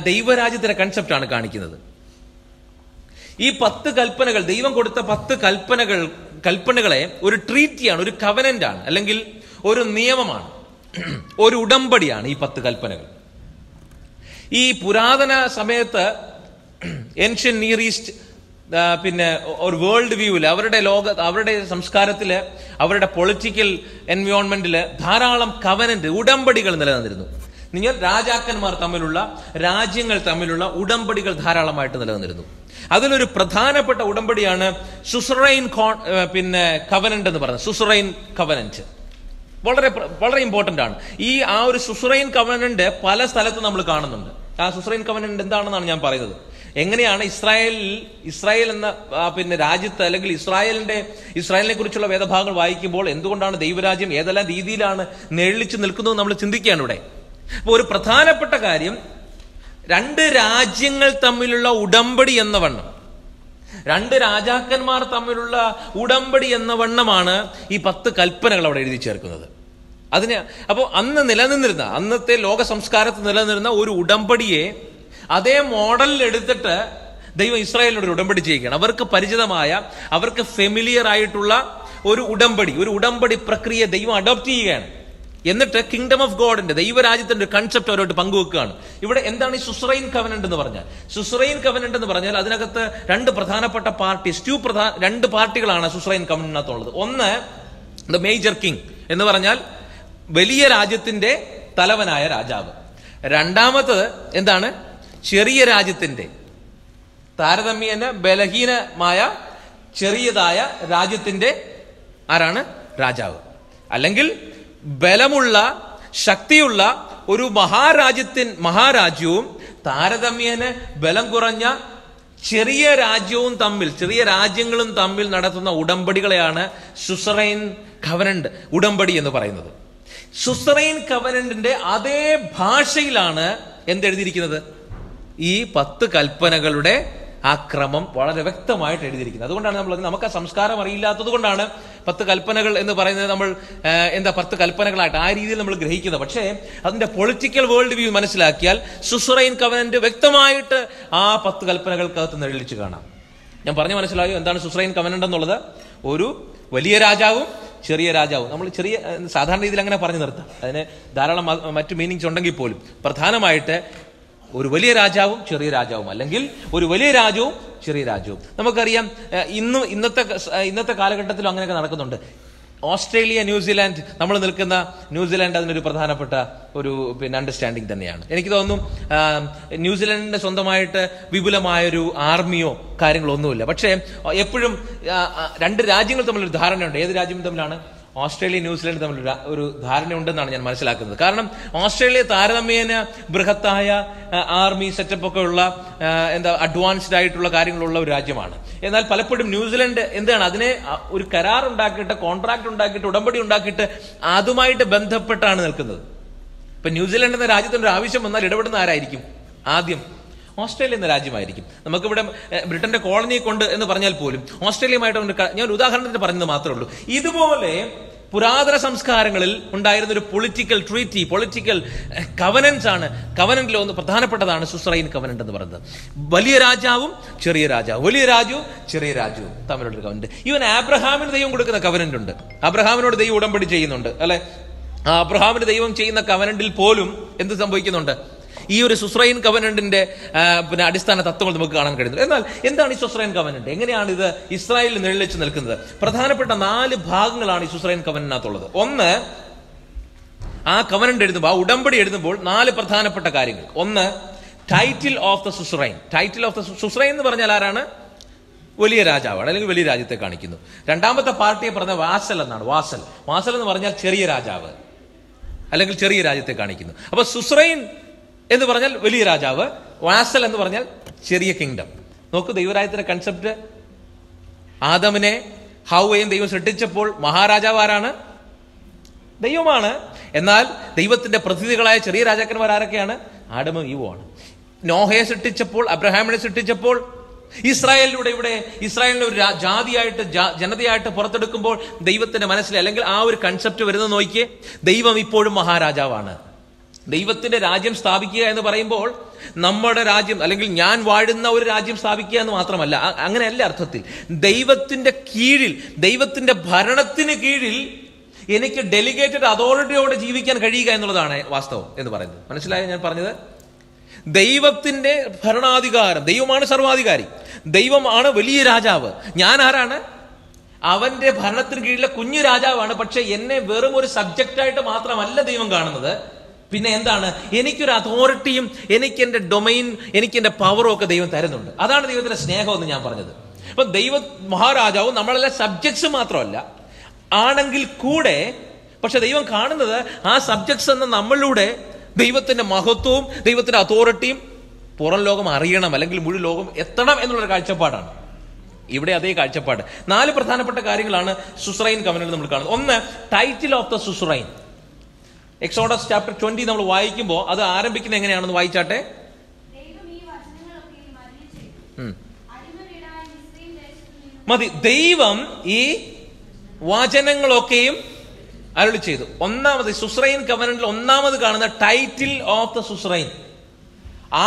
ദൈവരാജ്യത്തിന്റെ കൺസെപ്റ്റാണ് കാണിക്കുന്നത്? ഈ 10 കൽപ്പനകൾ, ദൈവം കൊടുത്ത 10 കൽപ്പനകളെ ഒരു ട്രീറ്റിയാണ്, ഒരു കവനന്റ് ആണ്, അല്ലെങ്കിൽ ഒരു നിയമമാണ്, ഒരു ഉടമ്പടിയാണ് ഈ 10 കൽപ്പനകൾ. ഈ പുരാതന സമയത്ത് ഏൻഷ്യൻ നിയർ ഈസ്റ്റ് പിന്നെ ഒരു വേൾഡ് വ്യൂവില്, അവരുടെ സംസ്കാരത്തില്, അവരുടെ പൊളിറ്റിക്കൽ എൻവയോൺമെന്റില് ധാരാളം കവനന്റ്, ഉടമ്പടികൾ നിലനിന്നിരുന്നു. നിങ്ങൾ രാജാക്കന്മാർ തമ്മിലുള്ള, രാജ്യങ്ങൾ തമ്മിലുള്ള ഉടമ്പടികൾ ധാരാളമായിട്ട് നിലനിന്നിരുന്നു. അതിലൊരു പ്രധാനപ്പെട്ട ഉടമ്പടിയാണ് സുസറൈൻ കവനന്റ് എന്ന് പറയുന്നത്. സുസറൈൻ കവനന്റ് വളരെ വളരെ ഇമ്പോർട്ടന്റ് ആണ്. ആ ഒരു സുസറൈൻ കവനന്റ് പല സ്ഥലത്തും നമ്മൾ കാണുന്നുണ്ട്. ആ സുസറൈൻ കവനന്റ് എന്താണെന്നാണ് ഞാൻ പറയുന്നത്. എങ്ങനെയാണ് ഇസ്രായേൽ എന്ന പിന്നെ രാജ്യത്ത്, അല്ലെങ്കിൽ ഇസ്രായേലിനെ കുറിച്ചുള്ള വേദഭാഗങ്ങൾ വായിക്കുമ്പോൾ എന്തുകൊണ്ടാണ് ദൈവരാജ്യം ഏതെല്ലാം രീതിയിലാണ് നിഴലിച്ചു നിൽക്കുന്നത് നമ്മൾ ചിന്തിക്കുകയാണ് ഇവിടെ. അപ്പൊ ഒരു പ്രധാനപ്പെട്ട കാര്യം, രണ്ട് രാജ്യങ്ങൾ തമ്മിലുള്ള ഉടമ്പടി എന്ന വണ്ണം, രണ്ട് രാജാക്കന്മാർ തമ്മിലുള്ള ഉടമ്പടി എന്ന വണ്ണമാണ് ഈ 10 കൽപ്പനകൾ അവിടെ എഴുതി ചേർക്കുന്നത്. അപ്പോൾ അന്നത്തെ ലോക സംസ്കാരത്തിൽ നിലനിന്നിരുന്ന ഒരു ഉടമ്പടിയെ അതേ മോഡലിൽ എടുത്തിട്ട് ദൈവം ഇസ്രായേലിനോട് ഉടമ്പടി ചെയ്യുകയാണ്. അവർക്ക് പരിചിതമായ, അവർക്ക് ഫെമിലിയർ ആയിട്ടുള്ള ഒരു ഉടമ്പടി പ്രക്രിയ ദൈവം അഡോപ്റ്റ് ചെയ്യുകയാണ്. എന്നിട്ട് കിങ്ഡം ഓഫ് ഗോഡിന്റെ, ദൈവരാജ്യത്തിന്റെ ഒരു കൺസെപ്റ്റ് അവരോട്ട് പങ്കുവെക്കുകയാണ്. ഇവിടെ എന്താണ് ഈ സുസ്രൈൻ കവനന്റ് എന്ന് പറഞ്ഞാൽ? സുസ്രൈൻ കവനന്റ് എന്ന് പറഞ്ഞാൽ അതിനകത്ത് രണ്ട് പ്രധാനപ്പെട്ട രണ്ട് പാർട്ടികളാണ് സുസ്രൈൻ കവനന്റിനകത്തുള്ളത്. ഒന്ന്, ദ മേജർ കിങ് എന്ന് പറഞ്ഞാൽ വലിയ രാജ്യത്തിന്റെ തലവനായ രാജാവ്. രണ്ടാമത്തത് എന്താണ്? ചെറിയ രാജ്യത്തിന്റെ, താരതമ്യേന ബലഹീനമായ ചെറിയതായ രാജ്യത്തിന്റെ ആരാണ്? രാജാവ്. അല്ലെങ്കിൽ ബലമുള്ള, ശക്തിയുള്ള ഒരു മഹാരാജ്യവും താരതമ്യേന ബലം കുറഞ്ഞ ചെറിയ രാജ്യങ്ങളും തമ്മിൽ നടത്തുന്ന ഉടമ്പടികളെയാണ് സുസറൈൻ കവനന്റ് ഉടമ്പടി എന്ന് പറയുന്നത്. സുസറൈൻ കവനന്റിന്റെ അതേ ഭാഷയിലാണ് എന്തെഴുതിയിരിക്കുന്നത്? ഈ 10 കൽപ്പനകളുടെ ആ ക്രമം വളരെ വ്യക്തമായിട്ട് എഴുതിയിരിക്കുന്നത്. അതുകൊണ്ടാണ് നമുക്ക് ആ സംസ്കാരം അറിയില്ലാത്തത് കൊണ്ടാണ് 10 കൽപ്പനകൾ എന്ന് പറയുന്നത് നമ്മൾ 10 കൽപ്പനകളായിട്ട് ആ രീതിയിൽ നമ്മൾ ഗ്രഹിക്കുന്നത്. പക്ഷേ അതിന്റെ പൊളിറ്റിക്കൽ വേൾഡ് വ്യൂ മനസ്സിലാക്കിയാൽ സുസറൈൻ കവനന്റ് വ്യക്തമായിട്ട് ആ 10 കൽപ്പനകൾക്കകത്ത് നിഴലിച്ച് കാണാം. ഞാൻ പറഞ്ഞു മനസ്സിലായോ എന്താണ് സുസറൈൻ കവനന്റ് എന്നുള്ളത്? ഒരു വലിയ രാജാവും ചെറിയ രാജാവും. നമ്മൾ സാധാരണ രീതിയിൽ അങ്ങനെ പറഞ്ഞു നിർത്താം. അതിന് ധാരാളം മറ്റു മീനിങ്സ് ഉണ്ടെങ്കിൽ പോലും പ്രധാനമായിട്ട് ഒരു വലിയ രാജാവും ചെറിയ രാജാവും, അല്ലെങ്കിൽ ഒരു വലിയ രാജ്യവും ചെറിയ രാജ്യവും. നമുക്കറിയാം ഇന്നത്തെ കാലഘട്ടത്തിലും അങ്ങനെയൊക്കെ നടക്കുന്നുണ്ട്. ഓസ്ട്രേലിയ, ന്യൂസിലാൻഡ്, നമ്മൾ നിൽക്കുന്ന ന്യൂസിലാൻഡ് അതിനൊരു പ്രധാനപ്പെട്ട ഒരു അണ്ടർസ്റ്റാൻഡിങ് തന്നെയാണ്. എനിക്ക് തോന്നുന്നു ന്യൂസിലാൻഡിന്റെ സ്വന്തമായിട്ട് വിപുലമായൊരു ആർമിയോ കാര്യങ്ങളോ ഒന്നുമില്ല. പക്ഷേ എപ്പോഴും രണ്ട് രാജ്യങ്ങൾ തമ്മിലൊരു ധാരണയുണ്ട്. ഏത് രാജ്യം തമ്മിലാണ്? ഓസ്ട്രേലിയ, ന്യൂസിലാൻഡ് തമ്മിൽ ഒരു ധാരണയുണ്ടെന്നാണ് ഞാൻ മനസ്സിലാക്കുന്നത്. കാരണം ഓസ്ട്രേലിയ താരതമ്യേന ബൃഹത്തായ ആർമി സെറ്റപ്പ് ഒക്കെ ഉള്ള അഡ്വാൻസ്ഡ് ആയിട്ടുള്ള കാര്യങ്ങളുള്ള ഒരു രാജ്യമാണ്. എന്നാൽ പലപ്പോഴും ന്യൂസിലാൻഡ് അതിനെ ഒരു കരാർ ഉണ്ടാക്കിയിട്ട്, കോൺട്രാക്ട് ഉണ്ടാക്കിയിട്ട്, ഉടമ്പടി ഉണ്ടാക്കിയിട്ട് അതുമായിട്ട് ബന്ധപ്പെട്ടാണ് നിൽക്കുന്നത്. ഇപ്പൊ ന്യൂസിലാൻഡ് എന്ന രാജ്യത്തിന്റെ ഒരു ആവശ്യം വന്നാൽ ഇടപെടുന്ന ആരായിരിക്കും? ആദ്യം ഓസ്ട്രേലിയ എന്ന രാജ്യമായിരിക്കും. നമുക്കിവിടെ ബ്രിട്ടന്റെ കോളനി കൊണ്ട് എന്ന് പറഞ്ഞാൽ പോലും ഓസ്ട്രേലിയയുമായിട്ട് ഞാൻ ഉദാഹരണത്തിന് പറഞ്ഞത് മാത്രമേ ഉള്ളൂ. ഇതുപോലെ പുരാതന സംസ്കാരങ്ങളിൽ ഉണ്ടായിരുന്ന ഒരു പൊളിറ്റിക്കൽ ട്രീറ്റി, പൊളിറ്റിക്കൽ കവനൻസ് ആണ്. കവനന്റിൽ ഒന്ന് പ്രധാനപ്പെട്ടതാണ് സുസറൈൻ കവനന്റ് എന്ന് പറയുന്നത്. വലിയ രാജാവും ചെറിയ രാജാവും, വലിയ രാജ്യവും ചെറിയ രാജ്യവും തമ്മിലുള്ള കവനന്റ്. ഈവൻ ആബ്രഹാമിന് ദൈവം കൊടുക്കുന്ന കവനന്റ് ഉണ്ട്. അബ്രഹാമിനോട് ദൈവം ഉടമ്പടി ചെയ്യുന്നുണ്ട്, അല്ലെ? അബ്രഹാമിന് ദൈവം ചെയ്യുന്ന കവനന്റിൽ പോലും എന്ത് സംഭവിക്കുന്നുണ്ട്? ഈ ഒരു സുസ്രൈൻ കവനന്റിന്റെ അടിസ്ഥാന തത്വങ്ങൾ നമുക്ക് കാണാൻ കഴിയുന്നത്. എന്നാൽ എന്താണ് ഈ സുസ്രൈൻ കവനന്റ്? എങ്ങനെയാണ് ഇത് ഇസ്രായേലിൽ നിഴലിച്ച് നിൽക്കുന്നത്? പ്രധാനപ്പെട്ട 4 ഭാഗങ്ങളാണ് ഈ സുസ്രൈൻ കവനന്റിനകത്തുള്ളത്. ഒന്ന്, ആ കവനന്റ് എഴുതുമ്പോൾ, ആ ഉടമ്പടി എഴുതുമ്പോൾ 4 പ്രധാനപ്പെട്ട കാര്യങ്ങൾ. ഒന്ന്, title of the suzerain. Title of the suzerain എന്ന് പറഞ്ഞാൽ ആരാണ്? വലിയ രാജാവാണ്, അല്ലെങ്കിൽ വലിയ രാജ്യത്തെ കാണിക്കുന്നു. രണ്ടാമത്തെ പാർട്ടിയെ പറഞ്ഞ വാസൽ എന്നാണ്. വാസൽ എന്ന് പറഞ്ഞാൽ ചെറിയ രാജാവ്, അല്ലെങ്കിൽ ചെറിയ രാജ്യത്തെ കാണിക്കുന്നു. അപ്പൊ സുസ്രൈൻ എന്ന് പറഞ്ഞാൽ വലിയ രാജാവ്, വാസൽ എന്ന് പറഞ്ഞാൽ ചെറിയ കിങ്ഡം. നോക്കൂ, ദൈവരാജ്യത്തിന്റെ കൺസെപ്റ്റ്. ആദമിനെ ഹവ്വയും ദൈവം സൃഷ്ടിച്ചപ്പോൾ മഹാരാജാവ് ആരാണ്? ദൈവമാണ്. എന്നാൽ ദൈവത്തിന്റെ പ്രതിനിധികളായ ചെറിയ രാജാക്കന്മാർ ആരൊക്കെയാണ്? ആദമും ഈവുമാണ്. നോഹയെ സൃഷ്ടിച്ചപ്പോൾ, അബ്രഹാമിനെ സൃഷ്ടിച്ചപ്പോൾ, ഇസ്രായേലിനെ ഒരു ജാതിയായിട്ട്, ജനതയായിട്ട് പുറത്തെടുക്കുമ്പോൾ ദൈവത്തിന്റെ മനസ്സിൽ, അല്ലെങ്കിൽ ആ ഒരു കൺസെപ്റ്റ് വരുന്നത് നോക്കിയേ, ദൈവം ഇപ്പോഴും മഹാരാജാവാണ്. ദൈവത്തിന്റെ രാജ്യം സ്ഥാപിക്കുക എന്ന് പറയുമ്പോൾ നമ്മുടെ രാജ്യം, അല്ലെങ്കിൽ ഞാൻ വാഴുന്ന ഒരു രാജ്യം സ്ഥാപിക്കുക എന്ന് മാത്രമല്ല. അങ്ങനെയല്ല അർത്ഥത്തിൽ. ദൈവത്തിന്റെ കീഴിൽ, ദൈവത്തിന്റെ ഭരണത്തിന് കീഴിൽ എനിക്ക് ഡെലിഗേറ്റഡ് അതോറിറ്റിയോടെ ജീവിക്കാൻ കഴിയുക എന്നുള്ളതാണ് വാസ്തവം എന്ന് പറയുന്നത്. മനസ്സിലായോ ഞാൻ പറഞ്ഞത്? ദൈവത്തിന്റെ ഭരണാധികാരം, ദൈവമാണ് സർവാധികാരി, ദൈവമാണ് വലിയ രാജാവ്. ഞാൻ ആരാണ്? അവന്റെ ഭരണത്തിന് കീഴിലെ കുഞ്ഞു രാജാവാണ്. പക്ഷെ എന്നെ വെറും ഒരു സബ്ജക്റ്റായിട്ട് മാത്രമല്ല ദൈവം കാണുന്നത്. പിന്നെ എന്താണ്? എനിക്കൊരു അതോറിറ്റിയും, എനിക്ക് എന്റെ ഡൊമൈൻ, എനിക്ക് എന്റെ പവറും ഒക്കെ ദൈവം തരുന്നുണ്ട്. അതാണ് ദൈവത്തിന്റെ സ്നേഹം എന്ന് ഞാൻ പറഞ്ഞത്. അപ്പൊ മഹാരാജാവും നമ്മളെല്ലാം സബ്ജക്ട്സ് മാത്രമല്ല ആണെങ്കിൽ കൂടെ, പക്ഷെ ദൈവം കാണുന്നത് ആ സബ്ജക്ട്സ് എന്ന നമ്മളിലൂടെ ദൈവത്തിന്റെ മഹത്വവും ദൈവത്തിന്റെ അതോറിറ്റിയും പുറം ലോകം അറിയണം, അല്ലെങ്കിൽ മുഴുവൻ ലോകം എത്തണം എന്നുള്ളൊരു കാഴ്ചപ്പാടാണ്. ഇവിടെ അതേ കാഴ്ചപ്പാട്. 4 പ്രധാനപ്പെട്ട കാര്യങ്ങളാണ് സുസ്രൈൻ കവനന്റിൽ നമ്മൾ കാണുന്നത്. ഒന്ന്, title of the suzerain. Exodus chapter 20 നമ്മൾ വായിക്കുമ്പോൾ അത് ആരംഭിക്കുന്നത് എങ്ങനെയാണെന്ന് വായിച്ചാട്ടെ. മതി. ദൈവം ഈ വചനങ്ങളൊക്കെയും അരുളി ചെയ്തു. ഒന്നാമത് സുസ്രൈൻ കവനന്റിൽ ഒന്നാമത് കാണുന്ന ടൈറ്റിൽ ഓഫ് ദ സുസ്രൈൻ.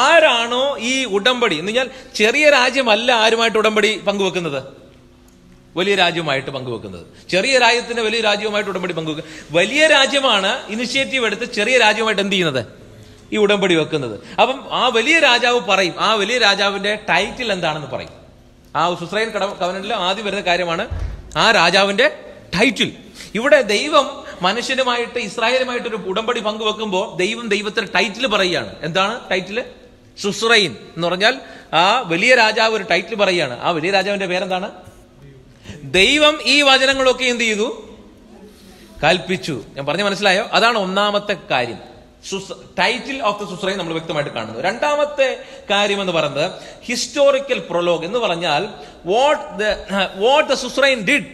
ആരാണോ ഈ ഉടമ്പടി എന്ന് പറഞ്ഞാൽ ചെറിയ രാജ്യമല്ല ആരുമായിട്ട് ഉടമ്പടി പങ്കുവെക്കുന്നത്, വലിയ രാജ്യവുമായിട്ട് പങ്കുവെക്കുന്നത്. ചെറിയ രാജ്യത്തിന് വലിയ രാജ്യവുമായിട്ട് ഉടമ്പടി പങ്കുവെക്കുക. വലിയ രാജ്യമാണ് ഇനിഷ്യേറ്റീവ് എടുത്ത് ചെറിയ രാജ്യവുമായിട്ട് എന്ത് ചെയ്യുന്നത്, ഈ ഉടമ്പടി വെക്കുന്നത്. അപ്പം ആ വലിയ രാജാവ് പറയും, ആ വലിയ രാജാവിന്റെ ടൈറ്റിൽ എന്താണെന്ന് പറയും. ആ സുസ്രൈൻ കവനന്റിൽ ആദ്യം വരുന്ന കാര്യമാണ് ആ രാജാവിന്റെ ടൈറ്റിൽ. ഇവിടെ ദൈവം മനുഷ്യനുമായിട്ട് ഇസ്രായേലുമായിട്ട് ഒരു ഉടമ്പടി പങ്കുവെക്കുമ്പോൾ ദൈവത്തിന് ടൈറ്റിൽ പറയുകയാണ്. എന്താണ് ടൈറ്റില്? സുസ്രൈൻ എന്ന് പറഞ്ഞാൽ ആ വലിയ രാജാവ് ഒരു ടൈറ്റിൽ പറയുകയാണ്. ആ വലിയ രാജാവിന്റെ പേരെന്താണ്? ദൈവം ഈ വചനങ്ങളൊക്കെ എന്ത് ചെയ്തു? കൽപ്പിച്ചു. ഞാൻ പറഞ്ഞ മനസ്സിലായോ? അതാണ് ഒന്നാമത്തെ കാര്യം. ടൈറ്റിൽ ഓഫ് ദ സുസ്രൈൻ നമ്മൾ വ്യക്തമായിട്ട് കാണുന്നു. രണ്ടാമത്തെ കാര്യം എന്ന് പറയുന്നത് ഹിസ്റ്റോറിക്കൽ പ്രൊലോഗ് എന്ന് പറഞ്ഞാൽ what the suzerain did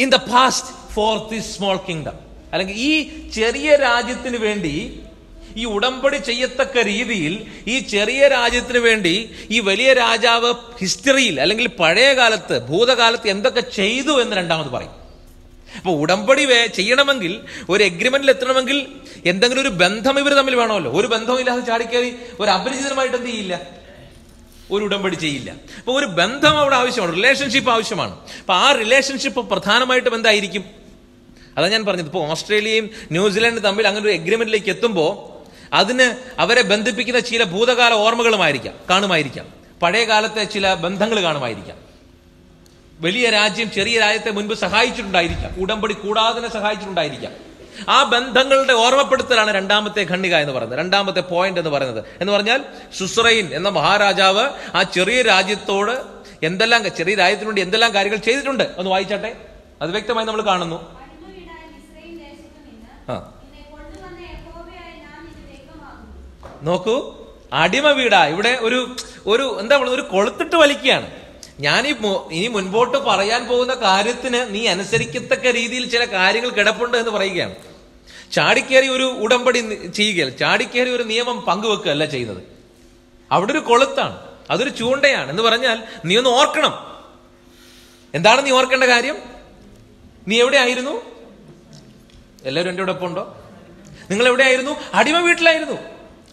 in the past for this small kingdom. അല്ലെങ്കിൽ ഈ ചെറിയ രാജ്യത്തിന് വേണ്ടി, ഈ ഉടമ്പടി ചെയ്യത്തക്ക രീതിയിൽ ഈ ചെറിയ രാജ്യത്തിന് വേണ്ടി ഈ വലിയ രാജാവ് ഹിസ്റ്ററിയിൽ അല്ലെങ്കിൽ പഴയ കാലത്ത് ഭൂതകാലത്ത് എന്തൊക്കെ ചെയ്തു എന്ന് രണ്ടാമത് പറയും. അപ്പൊ ഉടമ്പടി ചെയ്യണമെങ്കിൽ, ഒരു എഗ്രിമെന്റിൽ എത്തണമെങ്കിൽ എന്തെങ്കിലും ഒരു ബന്ധം ഇവർ തമ്മിൽ വേണമല്ലോ. ഒരു ബന്ധവും ഇല്ലാതെ ചാടിക്കയറി ഒരു അപരിചിതമായിട്ട് എന്ത് ചെയ്യില്ല, ഒരു ഉടമ്പടി ചെയ്യില്ല. അപ്പൊ ഒരു ബന്ധം അവിടെ ആവശ്യമാണ്, റിലേഷൻഷിപ്പ് ആവശ്യമാണ്. അപ്പൊ ആ റിലേഷൻഷിപ്പ് പ്രധാനമായിട്ടും എന്തായിരിക്കും? അതാ ഞാൻ പറഞ്ഞത്. ഇപ്പോൾ ഓസ്ട്രേലിയയും ന്യൂസിലൻഡും തമ്മിൽ അങ്ങനെ ഒരു എഗ്രിമെന്റിലേക്ക് എത്തുമ്പോൾ അതിന് അവരെ ബന്ധിപ്പിക്കുന്ന ചില ഭൂതകാല ഓർമ്മകളുമായിരിക്കാം, കാണുമായിരിക്കാം. പഴയ കാലത്തെ ചില ബന്ധങ്ങൾ കാണുമായിരിക്കാം. വലിയ രാജ്യം ചെറിയ രാജ്യത്തെ മുൻപ് സഹായിച്ചിട്ടുണ്ടായിരിക്കാം, ഉടമ്പടി കൂടാതെ തന്നെ സഹായിച്ചിട്ടുണ്ടായിരിക്കാം. ആ ബന്ധങ്ങളുടെ ഓർമ്മപ്പെടുത്തലാണ് രണ്ടാമത്തെ ഖണ്ഡിക എന്ന് പറയുന്നത്, രണ്ടാമത്തെ പോയിന്റ് എന്ന് പറയുന്നത്. എന്ന് പറഞ്ഞാൽ സുസ്രൈൻ എന്ന മഹാരാജാവ് ആ ചെറിയ രാജ്യത്തോട് എന്തെല്ലാം, ചെറിയ രാജ്യത്തിനു വേണ്ടി എന്തെല്ലാം കാര്യങ്ങൾ ചെയ്തിട്ടുണ്ട് ഒന്ന് വായിച്ചാട്ടെ. അത് വ്യക്തമായി നമ്മൾ കാണുന്നു. നോക്കൂ, അടിമ വീടാ. ഇവിടെ ഒരു എന്താ പറയുക, ഒരു കൊളുത്തിട്ട് വലിക്കുകയാണ്. ഇനി മുൻപോട്ട് പറയാൻ പോകുന്ന കാര്യത്തിന് നീ അനുസരിക്കത്തക്ക രീതിയിൽ ചില കാര്യങ്ങൾ കിടപ്പുണ്ട് എന്ന് പറയുകയാണ്. ചാടിക്കേറി ഒരു ഉടമ്പടി ചെയ്യുകയല്ല, ചാടിക്കേറി ഒരു നിയമം പങ്കുവെക്കുകയല്ല ചെയ്യുന്നത്. അവിടെ ഒരു കൊളുത്താണ്, അതൊരു ചൂണ്ടയാണ്. എന്ന് പറഞ്ഞാൽ നീ ഒന്ന് ഓർക്കണം. എന്താണ് നീ ഓർക്കേണ്ട കാര്യം? നീ എവിടെയായിരുന്നു? എല്ലാവരും എൻ്റെ ഒപ്പം ഉണ്ടോ? നിങ്ങൾ എവിടെയായിരുന്നു? അടിമ വീട്ടിലായിരുന്നു.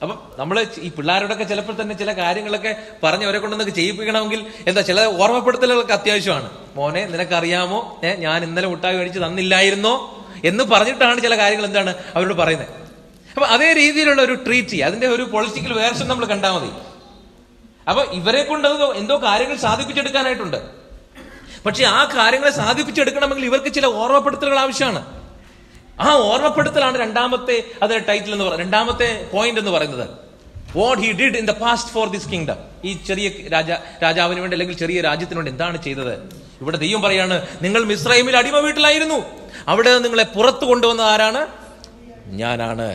അപ്പം നമ്മൾ ഈ പിള്ളേരോടൊക്കെ ചിലപ്പോൾ തന്നെ ചില കാര്യങ്ങളൊക്കെ പറഞ്ഞ് അവരെ കൊണ്ടൊന്നൊക്കെ ചെയ്യിപ്പിക്കണമെങ്കിൽ എന്താ, ചില ഓർമ്മപ്പെടുത്തലുകളൊക്കെ അത്യാവശ്യമാണ്. മോനെ, നിനക്കറിയാമോ ഞാൻ ഇന്നലെ മുട്ടായി മേടിച്ച് തന്നില്ലായിരുന്നോ എന്ന് പറഞ്ഞിട്ടാണ് ചില കാര്യങ്ങൾ എന്താണ് അവരോട് പറയുന്നത്. അപ്പൊ അതേ രീതിയിലുള്ള ഒരു ട്രീറ്റ്, അതിന്റെ ഒരു പൊളിറ്റിക്കൽ വേർഷൻ നമ്മൾ കണ്ടാൽ മതി. അപ്പൊ ഇവരെ കൊണ്ട് എന്തോ കാര്യങ്ങൾ സാധിപ്പിച്ചെടുക്കാനായിട്ടുണ്ട്. പക്ഷെ ആ കാര്യങ്ങളെ സാധിപ്പിച്ചെടുക്കണമെങ്കിൽ ഇവർക്ക് ചില ഓർമ്മപ്പെടുത്തലുകൾ ആവശ്യമാണ്. ആ ഓർമ്മപ്പെടുത്തലാണ് രണ്ടാമത്തെ അതിന്റെ ടൈറ്റിൽ എന്ന് പറയുന്നത്, രണ്ടാമത്തെ പോയിന്റ് എന്ന് പറയുന്നത്. What he did in the past for this kingdom. ഈ ചെറിയ രാജാവിന് വേണ്ടി അല്ലെങ്കിൽ ചെറിയ രാജ്യത്തിന് വേണ്ടി എന്താണ് ചെയ്തത്? ഇവിടെ ദൈവം പറയാണ്, നിങ്ങൾ മിസ്രൈമിൽ അടിമ വീട്ടിലായിരുന്നു, അവിടെ നിങ്ങളെ പുറത്തു കൊണ്ടുവന്ന ആരാണ്? ഞാനാണ്.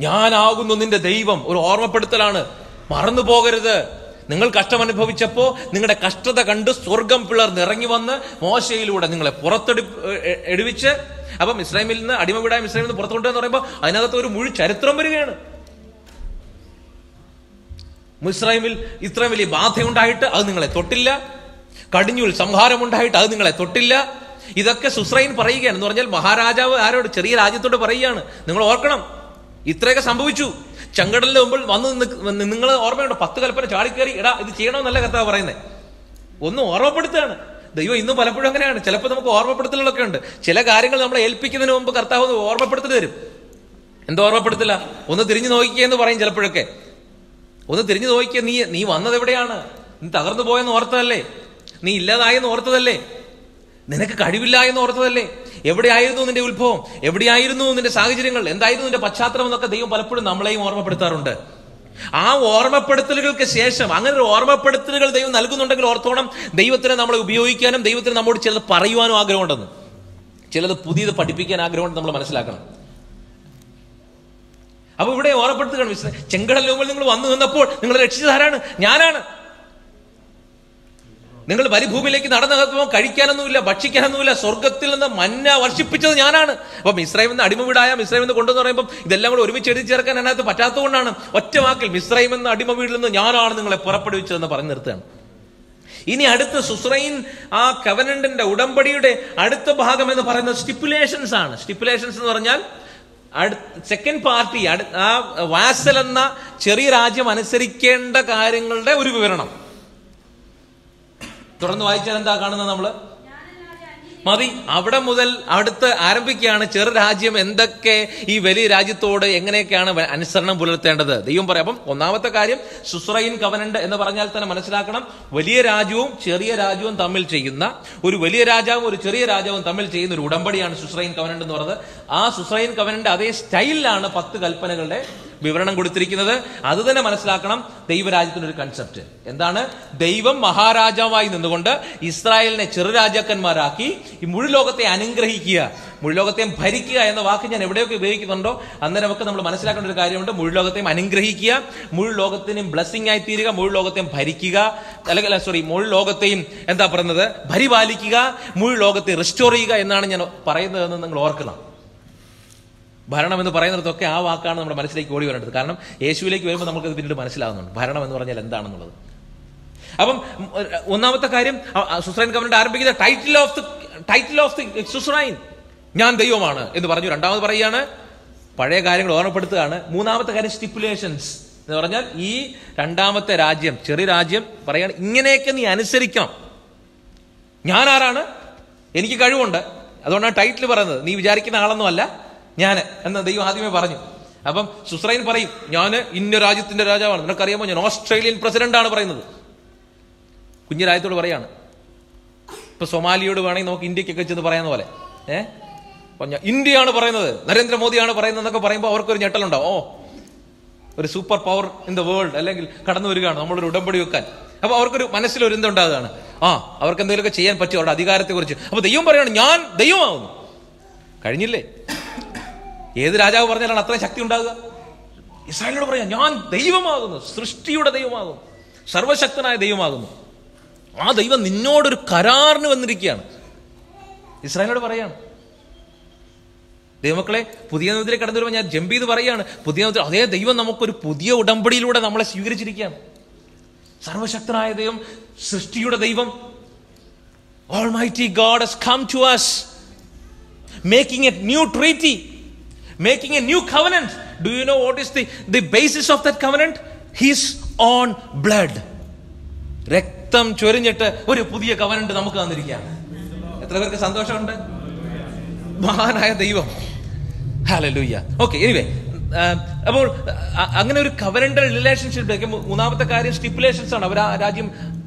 ഞാനാകുന്നു നിന്റെ ദൈവം. ഒരു ഓർമ്മപ്പെടുത്തലാണ്, മറന്നു പോകരുത്. നിങ്ങൾ കഷ്ടം അനുഭവിച്ചപ്പോ നിങ്ങളുടെ കഷ്ടത കണ്ട് സ്വർഗം പിളർന്നിറങ്ങി വന്ന് മോശയിലൂടെ നിങ്ങളെ എടുവിച്ച്, അപ്പം ഇസ്രായേലിൽ നിന്ന് അടിമ വീടായ ഇസ്രായേലിൽ നിന്ന് പുറത്തു കൊണ്ടുവന്ന് പറയുമ്പോൾ അതിനകത്ത് ഒരു മുഴു ചരിത്രം വരികയാണ്. ഇസ്രായേലിൽ ഇത്രയും വലിയ ബാധയുണ്ടായിട്ട് അത് നിങ്ങളെ തൊട്ടില്ല, കടിഞ്ഞൂൽ സംഹാരമുണ്ടായിട്ട് അത് നിങ്ങളെ തൊട്ടില്ല. ഇതൊക്കെ സുസ്രൈൻ പറയുകയാണ്. എന്ന് പറഞ്ഞാൽ മഹാരാജാവ് ആരോട്? ചെറിയ രാജ്യത്തോട് പറയുകയാണ്, നിങ്ങൾ ഓർക്കണം, ഇത്രയൊക്കെ സംഭവിച്ചു. ചെങ്കടലിന്റെ മുമ്പിൽ വന്ന് നിങ്ങൾ ഓർമ്മയുണ്ടോ? 10 കൽപ്പന ചാടിക്കേറി എടാ ഇത് ചെയ്യണമെന്നല്ല കർത്താവ് പറയുന്നത്, ഒന്ന് ഓർമ്മപ്പെടുത്തുകയാണ്. ദൈവം ഇന്നും പലപ്പോഴും അങ്ങനെയാണ്. ചിലപ്പോൾ നമുക്ക് ഓർമ്മപ്പെടുത്തലുകളൊക്കെ ഉണ്ട്. ചില കാര്യങ്ങൾ നമ്മളെ ഏൽപ്പിക്കുന്നതിന് മുമ്പ് കർത്താവ് ഓർമ്മപ്പെടുത്തൽ തരും. എന്തോ ഓർമ്മപ്പെടുത്തില്ല, ഒന്ന് തിരിഞ്ഞു നോക്കിക്കുക എന്ന് പറയും. ചിലപ്പോഴൊക്കെ ഒന്ന് തിരിഞ്ഞു നോക്കിയ, നീ വന്നത് എവിടെയാണ്? നീ തകർന്നു പോയെന്ന് ഓർത്തതല്ലേ? നീ ഇല്ലാതായെന്ന് ഓർത്തതല്ലേ? നിനക്ക് കഴിവില്ല എന്ന് ഓർത്തതല്ലേ? എവിടെയായിരുന്നു നിന്റെ ഉത്ഭവം? എവിടെയായിരുന്നു നിന്റെ സാഹചര്യങ്ങൾ? എന്തായിരുന്നു നിന്റെ പശ്ചാത്തലം എന്നൊക്കെ ദൈവം പലപ്പോഴും നമ്മളെയും ഓർമ്മപ്പെടുത്താറുണ്ട്. ആ ഓർമ്മപ്പെടുത്തലുകൾക്ക് ശേഷം, അങ്ങനെ ഒരു ഓർമ്മപ്പെടുത്തലുകൾ ദൈവം നൽകുന്നുണ്ടെങ്കിൽ ഓർത്തോണം, ദൈവത്തിനെ നമ്മളെ ഉപയോഗിക്കാനും ദൈവത്തിന് നമ്മോട് ചിലത് പറയുവാനും ആഗ്രഹമുണ്ടെന്ന്, ചിലത് പുതിയത് പഠിപ്പിക്കാൻ ആഗ്രഹമുണ്ട് നമ്മൾ മനസ്സിലാക്കണം. അപ്പൊ ഇവിടെ ഓർമ്മപ്പെടുത്തുകയാണ്, ചെങ്കടലിന് മുമ്പിൽ നിങ്ങൾ വന്നു നിന്നപ്പോൾ നിങ്ങൾ രക്ഷിച്ചതാരാണ്? ഞാനാണ്. നിങ്ങൾ മരുഭൂമിയിലേക്ക് നടന്നപ്പോൾ കഴിക്കാനൊന്നുമില്ല, ഭക്ഷിക്കാനൊന്നുമില്ല, സ്വർഗത്തിൽ നിന്ന് മന്ന വർഷിപ്പിച്ചത് ഞാനാണ്. അപ്പം മിസ്രൈമിൽ നിന്ന് അടിമ വീടായ മിസ്രൈമിൽ നിന്ന് കൊണ്ടെന്ന് പറയുമ്പോൾ ഇതെല്ലാം കൂടെ ഒരുമിച്ച് എഴുതി ചേർക്കാൻ അതിനകത്ത് പറ്റാത്തതുകൊണ്ടാണ് ഒറ്റ വാക്കിൽ മിസ്രൈമിൽ നിന്ന് അടിമ വീട്ടിൽ നിന്ന് ഞാനാണ് നിങ്ങളെ പുറപ്പെടുവിച്ചതെന്ന് പറഞ്ഞു നിർത്തുകയാണ്. ഇനി അടുത്ത സുസ്രൈൻ ആ കവനന്റിന്റെ ഉടമ്പടിയുടെ അടുത്ത ഭാഗം എന്ന് പറയുന്നത് സ്റ്റിപ്പുലേഷൻസ് ആണ്. സ്റ്റിപ്പുലേഷൻസ് എന്ന് പറഞ്ഞാൽ സെക്കൻഡ് പാർട്ടി, ആ വാസൽ എന്ന ചെറിയ രാജ്യം അനുസരിക്കേണ്ട കാര്യങ്ങളുടെ ഒരു വിവരണം. തുടർന്ന് വായിച്ചാൽ എന്താ കാണുന്നത്? നമ്മള് മതി, അവിടെ മുതൽ അടുത്ത് ആരംഭിക്കുകയാണ്. ചെറു രാജ്യം എന്തൊക്കെ ഈ വലിയ രാജ്യത്തോട് എങ്ങനെയൊക്കെയാണ് അനുസരണം പുലർത്തേണ്ടത് ദൈവം പറയാം. അപ്പം ഒന്നാമത്തെ കാര്യം സുസ്രൈൻ കവനന്റ് എന്ന് പറഞ്ഞാൽ തന്നെ മനസ്സിലാക്കണം, വലിയ രാജ്യവും ചെറിയ രാജ്യവും തമ്മിൽ ചെയ്യുന്ന, ഒരു വലിയ രാജാവും ഒരു ചെറിയ രാജാവും തമ്മിൽ ചെയ്യുന്ന ഒരു ഉടമ്പടിയാണ് സുസ്രൈൻ കവനന്റ് എന്ന് പറയുന്നത്. ആ സുസ്രൈൻ കവനന്റ് അതേ സ്റ്റൈലിലാണ് 10 കൽപ്പനകളുടെ വിവരണം കൊടുത്തിരിക്കുന്നത്. അത് തന്നെ മനസ്സിലാക്കണം ദൈവരാജ്യത്തിന്റെ ഒരു കൺസെപ്റ്റ് എന്താണ്. ദൈവം മഹാരാജാവായി നിന്നുകൊണ്ട് ഇസ്രായേലിനെ ചെറു രാജാക്കന്മാരാക്കി ഈ മുഴുലോകത്തെ അനുഗ്രഹിക്കുക, മുഴുലോകത്തെയും ഭരിക്കുക എന്ന വാക്ക് ഞാൻ എവിടെയൊക്കെ ഉപയോഗിക്കുന്നുണ്ടോ അന്നേരമൊക്കെ നമ്മൾ മനസ്സിലാക്കേണ്ട ഒരു കാര്യമുണ്ട്. മുഴുലോകത്തെയും അനുഗ്രഹിക്കുക, മുഴുലോകത്തിനും ബ്ലെസ്സിംഗ് ആയി തീരുക, മുഴുലോകത്തെയും ഭരിക്കുക, അല്ലെങ്കിൽ മുഴുലോകത്തെയും എന്താ പറയുന്നത്, പരിപാലിക്കുക, മുഴുലോകത്തെ റിസ്റ്റോർ ചെയ്യുക എന്നാണ് ഞാൻ പറയുന്നതെന്ന് നിങ്ങൾ ഓർക്കണം. ഭരണം എന്ന് പറയുന്നിടത്തൊക്കെ ആ വാക്കാണ് നമ്മുടെ മനസ്സിലേക്ക് ഓടി വരേണ്ടത്. കാരണം യേശുവിലേക്ക് വരുമ്പോൾ നമുക്കത് പിന്നീട് മനസ്സിലാകുന്നുണ്ട് ഭരണം എന്ന് പറഞ്ഞാൽ എന്താണെന്നുള്ളത്. അപ്പം ഒന്നാമത്തെ കാര്യം സുസ്രൈൻ കവനന്റ് ആരംഭിക്കുന്ന ടൈറ്റിൽ ഓഫ് ദി സുസ്രൈൻ, ഞാൻ ദൈവമാണ് എന്ന് പറഞ്ഞു. രണ്ടാമത് പറയുകയാണ് പഴയ കാര്യങ്ങൾ ഓർമ്മപ്പെടുത്തുകയാണ്. മൂന്നാമത്തെ കാര്യം സ്റ്റിപ്പുലേഷൻസ് എന്ന് പറഞ്ഞാൽ ഈ രണ്ടാമത്തെ രാജ്യം, ചെറിയ രാജ്യം പറയാണ് ഇങ്ങനെയൊക്കെ നീ അനുസരിക്കണം. ഞാൻ ആരാണ്? എനിക്ക് കഴിവുണ്ട്, അതുകൊണ്ടാണ് ടൈറ്റിൽ പറയുന്നത്. നീ വിചാരിക്കുന്ന ആളൊന്നും അല്ല ഞാൻ എന്ന് ദൈവം ആദ്യമേ പറഞ്ഞു. അപ്പം സുസ്രൈൻ പറയും ഞാൻ ഇന്ന രാജ്യത്തിന്റെ രാജാവാണ്. നിനക്കറിയാമോ ഞാൻ ഓസ്ട്രേലിയൻ പ്രസിഡന്റ് ആണ് പറയുന്നത്. കുഞ്ഞു രാജ്യത്തോട് പറയാണ്. ഇപ്പൊ സൊമാലിയോട് വേണമെങ്കിൽ നമുക്ക് ഇന്ത്യക്കൊക്കെ ചെന്ന് പറയുന്ന പോലെ ഇന്ത്യയാണ് പറയുന്നത്, നരേന്ദ്രമോദിയാണ് പറയുന്നത് എന്നൊക്കെ പറയുമ്പോൾ അവർക്കൊരു ഞെട്ടലുണ്ടാവും. ഓ, ഒരു super power in the world അല്ലെങ്കിൽ കടന്നു വരികയാണ് നമ്മളൊരു ഉടമ്പടി വെക്കാൻ. അപ്പൊ അവർക്കൊരു മനസ്സിലൊരു എന്തുണ്ടാകുകയാണ്, അവർക്ക് എന്തെങ്കിലുമൊക്കെ ചെയ്യാൻ പറ്റും അവരുടെ അധികാരത്തെ കുറിച്ച്. അപ്പൊ ദൈവം പറയാണ് ഞാൻ ദൈവമാകുന്നു. കഴിഞ്ഞില്ലേ? ഏത് രാജാവ് പറഞ്ഞാലാണ് അത്രയും ശക്തി ഉണ്ടാകുക? ഇസ്രായേലിനോട് പറയാം ഞാൻ ദൈവമാകുന്നു, സൃഷ്ടിയുടെ ദൈവമാകുന്നു, സർവശക്തനായ ദൈവമാകുന്നു. ആ ദൈവം നിന്നോടൊരു കരാറിന് വന്നിരിക്കുകയാണ്. ഇസ്രായേലിനോട് പറയാണ്. ദൈവമക്കളെ, പുതിയ നിയമത്തിലേക്ക് കടന്നു വരുമ്പോൾ ഞാൻ ജമ്പ് ചെയ്ത് പറയാണ്, പുതിയ നിയമത്തിൽ അതേ ദൈവം നമുക്കൊരു പുതിയ ഉടമ്പടിയിലൂടെ നമ്മളെ സ്വീകരിച്ചിരിക്കുകയാണ്. സർവശക്തനായ ദൈവം, സൃഷ്ടിയുടെ ദൈവം, Almighty God has come to us, making a new treaty, making a new covenant. Do you know what is the basis of that covenant? His own blood. രക്തം ചൊരിഞ്ഞിട്ട് ഒരു പുതിയ കവനന്റ് നമുക്ക് തന്നിരിക്കുകയാണ്. എത്ര പേർക്ക് സന്തോഷമുണ്ട്? മഹാനായ ദൈവം. ഹല്ലേലൂയ. ഓക്കെ, എനിവേ, അപ്പോൾ അങ്ങനെ ഒരു കവനന്റൽ റിലേഷൻഷിപ്പ്. മൂന്നാമത്തെ കാര്യം സ്റ്റിപ്പുലേഷൻസ് ആണ്. അവർ ആ രാജ്യം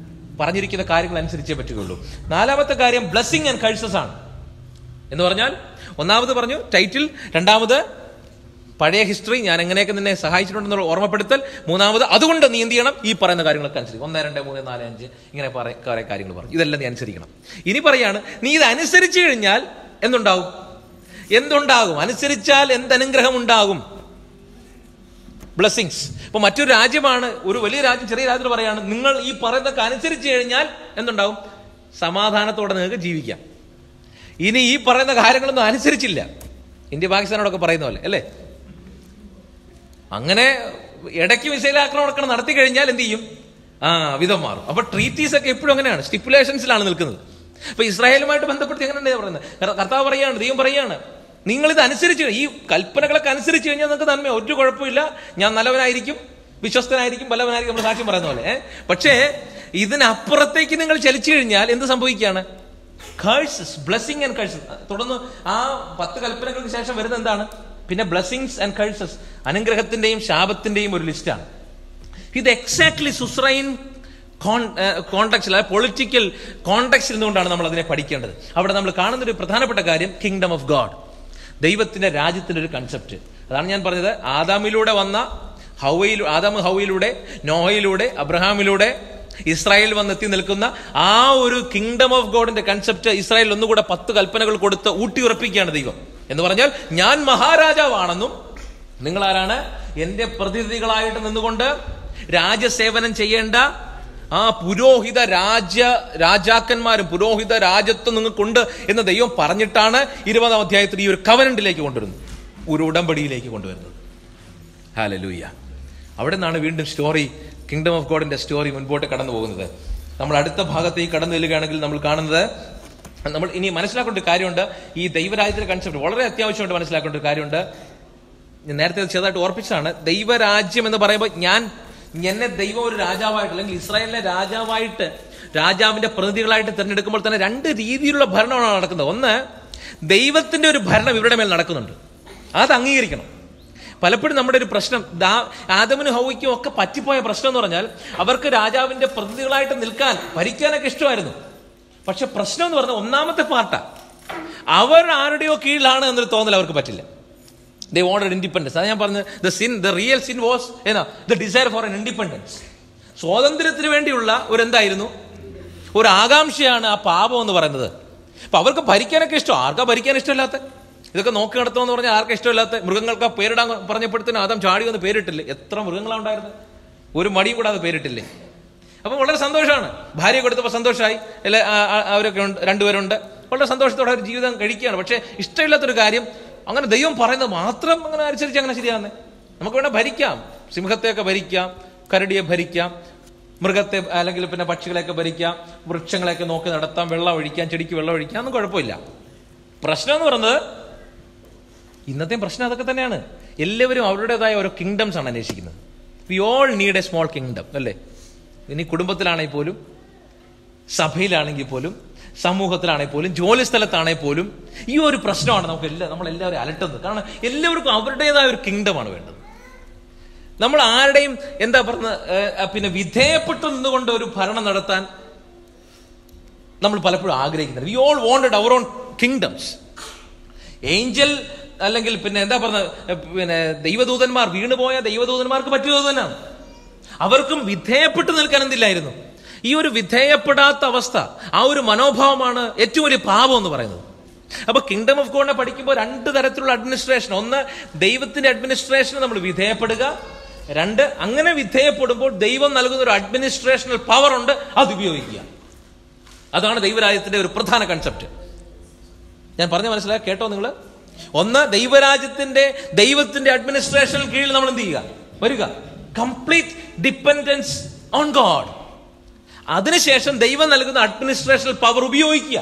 പറഞ്ഞിരിക്കുന്ന കാര്യങ്ങൾ അനുസരിച്ചേ പറ്റുകയുള്ളൂ. നാലാമത്തെ കാര്യം ബ്ലെസ്സിങ് ആൻഡ് കഴ്സസ് ആണ്. എന്ന് പറഞ്ഞാൽ ഒന്നാമത് പറഞ്ഞു ടൈറ്റിൽ, രണ്ടാമത് പഴയ ഹിസ്റ്ററി, ഞാൻ എങ്ങനെയൊക്കെ നിന്നെ സഹായിച്ചിട്ടുണ്ടെന്നുള്ള ഓർമ്മപ്പെടുത്തൽ, മൂന്നാമത് അതുകൊണ്ട് നീ എന്ത് ചെയ്യണം, ഈ പറയുന്ന കാര്യങ്ങളൊക്കെ അനുസരിക്കും. 1, 2, 3, 4, 5 ഇങ്ങനെ കുറെ കാര്യങ്ങൾ പറഞ്ഞു. ഇതെല്ലാം നീ അനുസരിക്കണം. ഇനി പറയാണ് നീ ഇത് അനുസരിച്ചു കഴിഞ്ഞാൽ എന്തുണ്ടാകും? അനുസരിച്ചാൽ എന്തനുഗ്രഹം ഉണ്ടാകും? ബ്ലെസ്സിങ്സ്. ഇപ്പൊ മറ്റൊരു രാജ്യമാണ്, ഒരു വലിയ രാജ്യം ചെറിയ രാജ്യത്തിൽ പറയാണ് നിങ്ങൾ ഈ പറയുന്നതൊക്കെ അനുസരിച്ച് കഴിഞ്ഞാൽ എന്തുണ്ടാവും? സമാധാനത്തോടെ നിങ്ങൾക്ക് ജീവിക്കാം. ഇനി ഈ പറയുന്ന കാര്യങ്ങളൊന്നും അനുസരിച്ചില്ല, ഇന്ത്യ പാകിസ്ഥാനോടൊക്കെ പറയുന്ന പോലെ അല്ലേ, അങ്ങനെ ഇടയ്ക്ക് മിസൈൽ ആക്രമണം നടത്തി കഴിഞ്ഞാൽ എന്ത് ചെയ്യും? വിധം മാറും. അപ്പൊ ട്രീറ്റീസ് ഒക്കെ എപ്പോഴും അങ്ങനെയാണ്, സ്റ്റിപ്പുലേഷൻസിലാണ് നിൽക്കുന്നത്. അപ്പൊ ഇസ്രായേലുമായിട്ട് ബന്ധപ്പെടുത്തി എങ്ങനെയാണ് പറയുന്നത്? കർത്താവ് പറയാണ്, ദൈവം പറയാണ്, നിങ്ങൾ ഇത് അനുസരിച്ച്, ഈ കൽപ്പനകളൊക്കെ അനുസരിച്ച് കഴിഞ്ഞാൽ നിങ്ങൾക്ക് നന്മ, ഒരു കുഴപ്പമില്ല, ഞാൻ നല്ലവനായിരിക്കും, വിശ്വസ്തനായിരിക്കും, ബലവനായിരിക്കും, നമ്മൾ സാക്ഷ്യം പറയുന്ന പോലെ. പക്ഷേ ഇതിനപ്പുറത്തേക്ക് നിങ്ങൾ ചലിച്ചു കഴിഞ്ഞാൽ എന്ത് സംഭവിക്കുകയാണ്? കഴ്സസ്, ബ്ലെസ്സിങ് ആൻഡ് കഴ്സസ്. തുടർന്ന് ആ 10 കൽപ്പനകൾക്ക് ശേഷം വരുന്ന എന്താണ്? പിന്നെ ബ്ലെസ്സിങ്സ് ആൻഡ് കഴ്സസ്, അനുഗ്രഹത്തിന്റെയും ശാപത്തിന്റെയും ഒരു ലിസ്റ്റാണ്. ഇത് എക്സാക്ട്ലി സുസ്രൈൻ കോണ്ടെക്സ്റ്റിൽ, പൊളിറ്റിക്കൽ കോണ്ടെക്സ്റ്റിൽ നിന്നുകൊണ്ടാണ് നമ്മൾ അതിനെ പഠിക്കേണ്ടത്. അവിടെ നമ്മൾ കാണുന്ന ഒരു പ്രധാനപ്പെട്ട കാര്യം കിങ്ഡം ഓഫ് ഗോഡ്, ദൈവത്തിന്റെ രാജ്യത്തിന്റെ ഒരു കൺസെപ്റ്റ്. അതാണ് ഞാൻ പറഞ്ഞത്, ആദാമിലൂടെ വന്ന ഹൗവയിലൂടെ, നോഹയിലൂടെ, അബ്രഹാമിലൂടെ ഇസ്രായേൽ വന്നെത്തി നിൽക്കുന്ന ആ ഒരു കിങ്ഡം ഓഫ് ഗോഡിന്റെ കൺസെപ്റ്റ് ഇസ്രായേൽ ഒന്നുകൂടെ 10 കൽപ്പനകൾ കൊടുത്ത് ഊട്ടിയുറപ്പിക്കുകയാണ് ദൈവം. എന്ന് പറഞ്ഞാൽ ഞാൻ മഹാരാജാവാണെന്നും നിങ്ങൾ ആരാണ്? എന്റെ പ്രതിനിധികളായിട്ട് നിന്നുകൊണ്ട് രാജ്യസേവനം ചെയ്യേണ്ട ആ പുരോഹിത രാജാക്കന്മാരും പുരോഹിത രാജ്യത്വം നിങ്ങൾക്കുണ്ട് എന്ന് ദൈവം പറഞ്ഞിട്ടാണ് 20-ാം അധ്യായത്തിൽ ഈ ഒരു കവനന്റിലേക്ക് കൊണ്ടുവരുന്നത്, ഒരു ഉടമ്പടിയിലേക്ക് കൊണ്ടുവരുന്നത്. ഹല്ലേലൂയ. അവിടെ നിന്നാണ് വീണ്ടും സ്റ്റോറി, കിങ്ഡം ഓഫ് ഗോഡിന്റെ സ്റ്റോറി മുൻപോട്ട് കടന്നു പോകുന്നത്. നമ്മൾ അടുത്ത ഭാഗത്തേക്ക് കടന്നു ചെല്ലുകയാണെങ്കിൽ നമ്മൾ കാണുന്നത്, നമ്മൾ ഇനി മനസ്സിലാക്കേണ്ട ഒരു കാര്യമുണ്ട്. ഈ ദൈവരാജ്യത്തിന്റെ കൺസെപ്റ്റ് വളരെ അത്യാവശ്യമായിട്ട് മനസ്സിലാക്കേണ്ട ഒരു കാര്യമുണ്ട്. ഞാൻ നേരത്തെ ചെറുതായിട്ട് ഓർപ്പിച്ചാണ്. ദൈവരാജ്യം എന്ന് പറയുമ്പോൾ എന്നെ ദൈവം ഒരു രാജാവായിട്ട് അല്ലെങ്കിൽ ഇസ്രായേലിനെ രാജാവിന്റെ പ്രതിനിധികളായിട്ട് തിരഞ്ഞെടുക്കുമ്പോൾ തന്നെ 2 രീതിയിലുള്ള ഭരണമാണ് നടക്കുന്നത്. ഒന്ന്, ദൈവത്തിന്റെ ഒരു ഭരണം ഇവരുടെ മേൽ നടക്കുന്നുണ്ട്, അത് അംഗീകരിക്കണം. പലപ്പോഴും നമ്മുടെ ഒരു പ്രശ്നം, ആദമിനും ഹൗവയ്ക്കും ഒക്കെ പറ്റിപ്പോയ പ്രശ്നം എന്ന് പറഞ്ഞാൽ അവർക്ക് രാജാവിന്റെ പ്രതിനിധികളായിട്ട് ഭരിക്കാനൊക്കെ ഇഷ്ടമായിരുന്നു. പക്ഷെ പ്രശ്നം എന്ന് പറഞ്ഞാൽ ഒന്നാമത്തെ പാർട്ടാ, അവർ ആരുടെയോ കീഴിലാണ് എന്നൊരു തോന്നൽ അവർക്ക് പറ്റില്ല. They wanted independence. അത് ഞാൻ പറഞ്ഞത്, the real sin was the desire for an independence. സ്വാതന്ത്ര്യത്തിന് വേണ്ടിയുള്ള എന്തായിരുന്നു, ഒരു ആകാംക്ഷയാണ് ആ പാപം എന്ന് പറയുന്നത്. അപ്പൊ അവർക്ക് ഭരിക്കാനൊക്കെ ഇഷ്ടം. ആർക്കാ ഭരിക്കാൻ ഇഷ്ടമില്ലാത്ത? ഇതൊക്കെ നോക്കി നടത്തുമെന്ന് പറഞ്ഞാൽ ആർക്കും ഇഷ്ടമില്ലാത്ത? മൃഗങ്ങൾക്ക് പേരിടാൻ പറഞ്ഞപ്പോഴത്തേനും ആദം ചാടി വന്ന് പേരിട്ടില്ലേ? എത്ര മൃഗങ്ങളാണ് ഉണ്ടായിരുന്നത്? ഒരു മടിയും കൂടാതെ പേരിട്ടില്ലേ? അപ്പൊ വളരെ സന്തോഷമാണ്. ഭാര്യ കൊടുത്തപ്പോൾ സന്തോഷമായി, അല്ലെ? അവരൊക്കെ 2 പേരുണ്ട്, വളരെ സന്തോഷത്തോടെ അവർ ജീവിതം കഴിക്കുകയാണ്. പക്ഷെ ഇഷ്ടമില്ലാത്തൊരു കാര്യം, അങ്ങനെ ദൈവം പറയുന്നത് മാത്രം അങ്ങനെ അനുസരിച്ച് അങ്ങനെ ശരിയാകുന്നത്. നമുക്ക് വേണേൽ ഭരിക്കാം, സിംഹത്തെയൊക്കെ ഭരിക്കാം, കരടിയെ ഭരിക്കാം, മൃഗത്തെ അല്ലെങ്കിൽ പിന്നെ പക്ഷികളെയൊക്കെ ഭരിക്കാം, വൃക്ഷങ്ങളെയൊക്കെ നോക്കി നടത്താം, വെള്ളം ഒഴിക്കാം, ചെടിക്ക് വെള്ളം ഒഴിക്കാം, ഒന്നും കുഴപ്പമില്ല. പ്രശ്നം എന്ന് പറയുന്നത്, ഇന്നത്തെ പ്രശ്നം അതൊക്കെ തന്നെയാണ്. എല്ലാവരും അവരുടേതായ ഓരോ കിങ്ഡംസ് ആണ് അന്വേഷിക്കുന്നത്. We all need A small kingdom, അല്ലേ? ഇനി കുടുംബത്തിലാണെങ്കിൽ പോലും, സഭയിലാണെങ്കിൽ പോലും, സമൂഹത്തിലാണെങ്കിൽ പോലും, ജോലി സ്ഥലത്താണെങ്കിൽ പോലും ഈ ഒരു പ്രശ്നമാണ് നമ്മളെല്ലാവരും അലട്ടുന്നത്. കാരണം എല്ലാവർക്കും അവരുടേതായ ഒരു കിങ്ഡമാണ് വേണ്ടത്. നമ്മൾ ആരുടെയും പിന്നെ വിധേയപ്പെട്ടു നിന്നുകൊണ്ട് ഒരു ഭരണം നടത്താൻ നമ്മൾ പലപ്പോഴും ആഗ്രഹിക്കുന്നത്. We all wanted our own kingdoms. Angel അല്ലെങ്കിൽ പിന്നെ പിന്നെ ദൈവദൂതന്മാർ, വീണുപോയ ദൈവദൂതന്മാർക്ക് പറ്റിയത് തന്നെയാണ്. അവർക്കും വിധേയപ്പെട്ടു നിൽക്കാൻ എന്തില്ലായിരുന്നു? ഈ ഒരു വിധേയപ്പെടാത്ത അവസ്ഥ, ആ ഒരു മനോഭാവമാണ് ഏറ്റവും വലിയ പാപം എന്ന് പറയുന്നത്. അപ്പൊ കിങ്ഡം ഓഫ് ഗോഡിനെ പഠിക്കുമ്പോൾ 2 തരത്തിലുള്ള അഡ്മിനിസ്ട്രേഷൻ. ഒന്ന്, ദൈവത്തിന്റെ അഡ്മിനിസ്ട്രേഷന് നമ്മൾ വിധേയപ്പെടുക. 2, അങ്ങനെ വിധേയപ്പെടുമ്പോൾ ദൈവം നൽകുന്ന ഒരു അഡ്മിനിസ്ട്രേഷണൽ പവർ ഉണ്ട്, അത് ഉപയോഗിക്കുക. അതാണ് ദൈവരാജ്യത്തിന്റെ ഒരു പ്രധാന കൺസെപ്റ്റ്. ഞാൻ പറഞ്ഞ മനസ്സിലായി? കേട്ടോ നിങ്ങൾ? ഒന്ന്, ദൈവത്തിന്റെ അഡ്മിനിസ്ട്രേഷന് കീഴിൽ നമ്മൾ എന്ത് ചെയ്യുക? വരിക. Complete dependence on God. അതിനുശേഷം ദൈവം നൽകുന്ന അഡ്മിനിസ്ട്രേഷണൽ പവർ ഉപയോഗിക്കുക.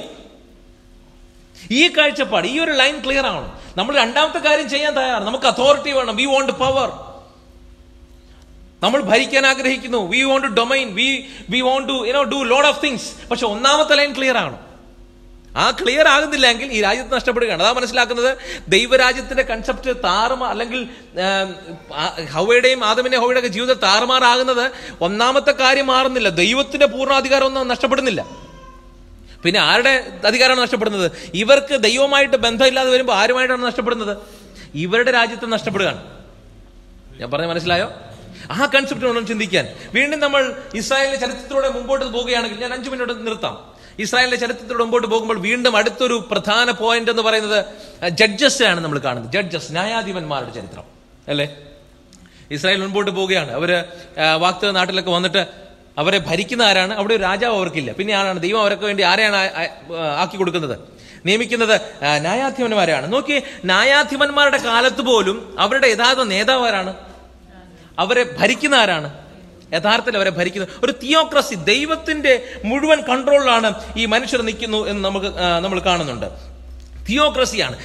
ഈ കാഴ്ചപ്പാട്, ഈ ഒരു ലൈൻ ക്ലിയർ ആവണം. നമ്മൾ 2ാമത്തെ കാര്യം ചെയ്യാൻ തയ്യാറാണ്. നമുക്ക് അതോറിറ്റി വേണം. We want power. നമ്മൾ ഭരിക്കാൻ ആഗ്രഹിക്കുന്നു. We want domain. We want to do lot of things. പക്ഷെ 1ാമത്തെ ലൈൻ ക്ലിയർ ആവണം. ആ ക്ലിയർ ആകുന്നില്ലെങ്കിൽ ഈ രാജ്യത്ത് നഷ്ടപ്പെടുകയാണ്. അതാ മനസ്സിലാക്കുന്നത്. ദൈവരാജ്യത്തിന്റെ കൺസെപ്റ്റ് അല്ലെങ്കിൽ ആദമിന്റെ ഹൗവയുടെയൊക്കെ ജീവിതം താറുമാറാകുന്നത് 1ാമത്തെ കാര്യം മാറുന്നില്ല. ദൈവത്തിന്റെ പൂർണ്ണാധികാരം ഒന്നും നഷ്ടപ്പെടുന്നില്ല. പിന്നെ ആരുടെ അധികാരമാണ് നഷ്ടപ്പെടുന്നത്? ഇവർക്ക് ദൈവമായിട്ട് ബന്ധമില്ലാതെ വരുമ്പോൾ ആരുമായിട്ടാണ് നഷ്ടപ്പെടുന്നത്? ഇവരുടെ രാജ്യത്ത് നഷ്ടപ്പെടുകയാണ്. ഞാൻ പറഞ്ഞ മനസ്സിലായോ? ആ കൺസെപ്റ്റ് വേണം ചിന്തിക്കാൻ. വീണ്ടും നമ്മൾ ഇസ്രായേലിന്റെ ചരിത്രത്തിലൂടെ മുമ്പോട്ട് പോവുകയാണെങ്കിൽ, ഞാൻ 5 മിനിറ്റ് നിർത്താം. ഇസ്രായേലിന്റെ ചരിത്രത്തിലൂടെ മുമ്പോട്ട് പോകുമ്പോൾ വീണ്ടും അടുത്തൊരു പ്രധാന പോയിന്റ് എന്ന് പറയുന്നത് ജഡ്ജസ് ആണ് നമ്മൾ കാണുന്നത്. ജഡ്ജസ്, ന്യായാധിപന്മാരുടെ ചരിത്രം, അല്ലേ? ഇസ്രായേൽ മുൻപോട്ട് പോവുകയാണ്. അവര് വാഗ്ദത്ത നാട്ടിലൊക്കെ വന്നിട്ട് അവരെ ഭരിക്കുന്ന ആരാണ്? അവിടെ ഒരു രാജാവ് അവർക്കില്ല. പിന്നെ ആരാണ്? ദൈവം അവർക്ക് വേണ്ടി ആരെയാണ് ആക്കി കൊടുക്കുന്നത്? നിയമിക്കുന്നത് ന്യായാധിപന്മാരാണ്. നോക്കി, ന്യായാധിപന്മാരുടെ കാലത്ത് പോലും അവരുടെ യഥാർത്ഥ നേതാവ് ആരാണ്? അവരെ ഭരിക്കുന്ന ആരാണ്? യഥാർത്ഥത്തിൽ അവരെ ഭരിക്കുന്നത് ഒരു തിയോക്രസി, ദൈവത്തിന്റെ മുഴുവൻ കൺട്രോളിലാണ് ഈ മനുഷ്യർ നിൽക്കുന്നു എന്ന് നമ്മൾ കാണുന്നുണ്ട്. തിയോക്രസിയാണ്.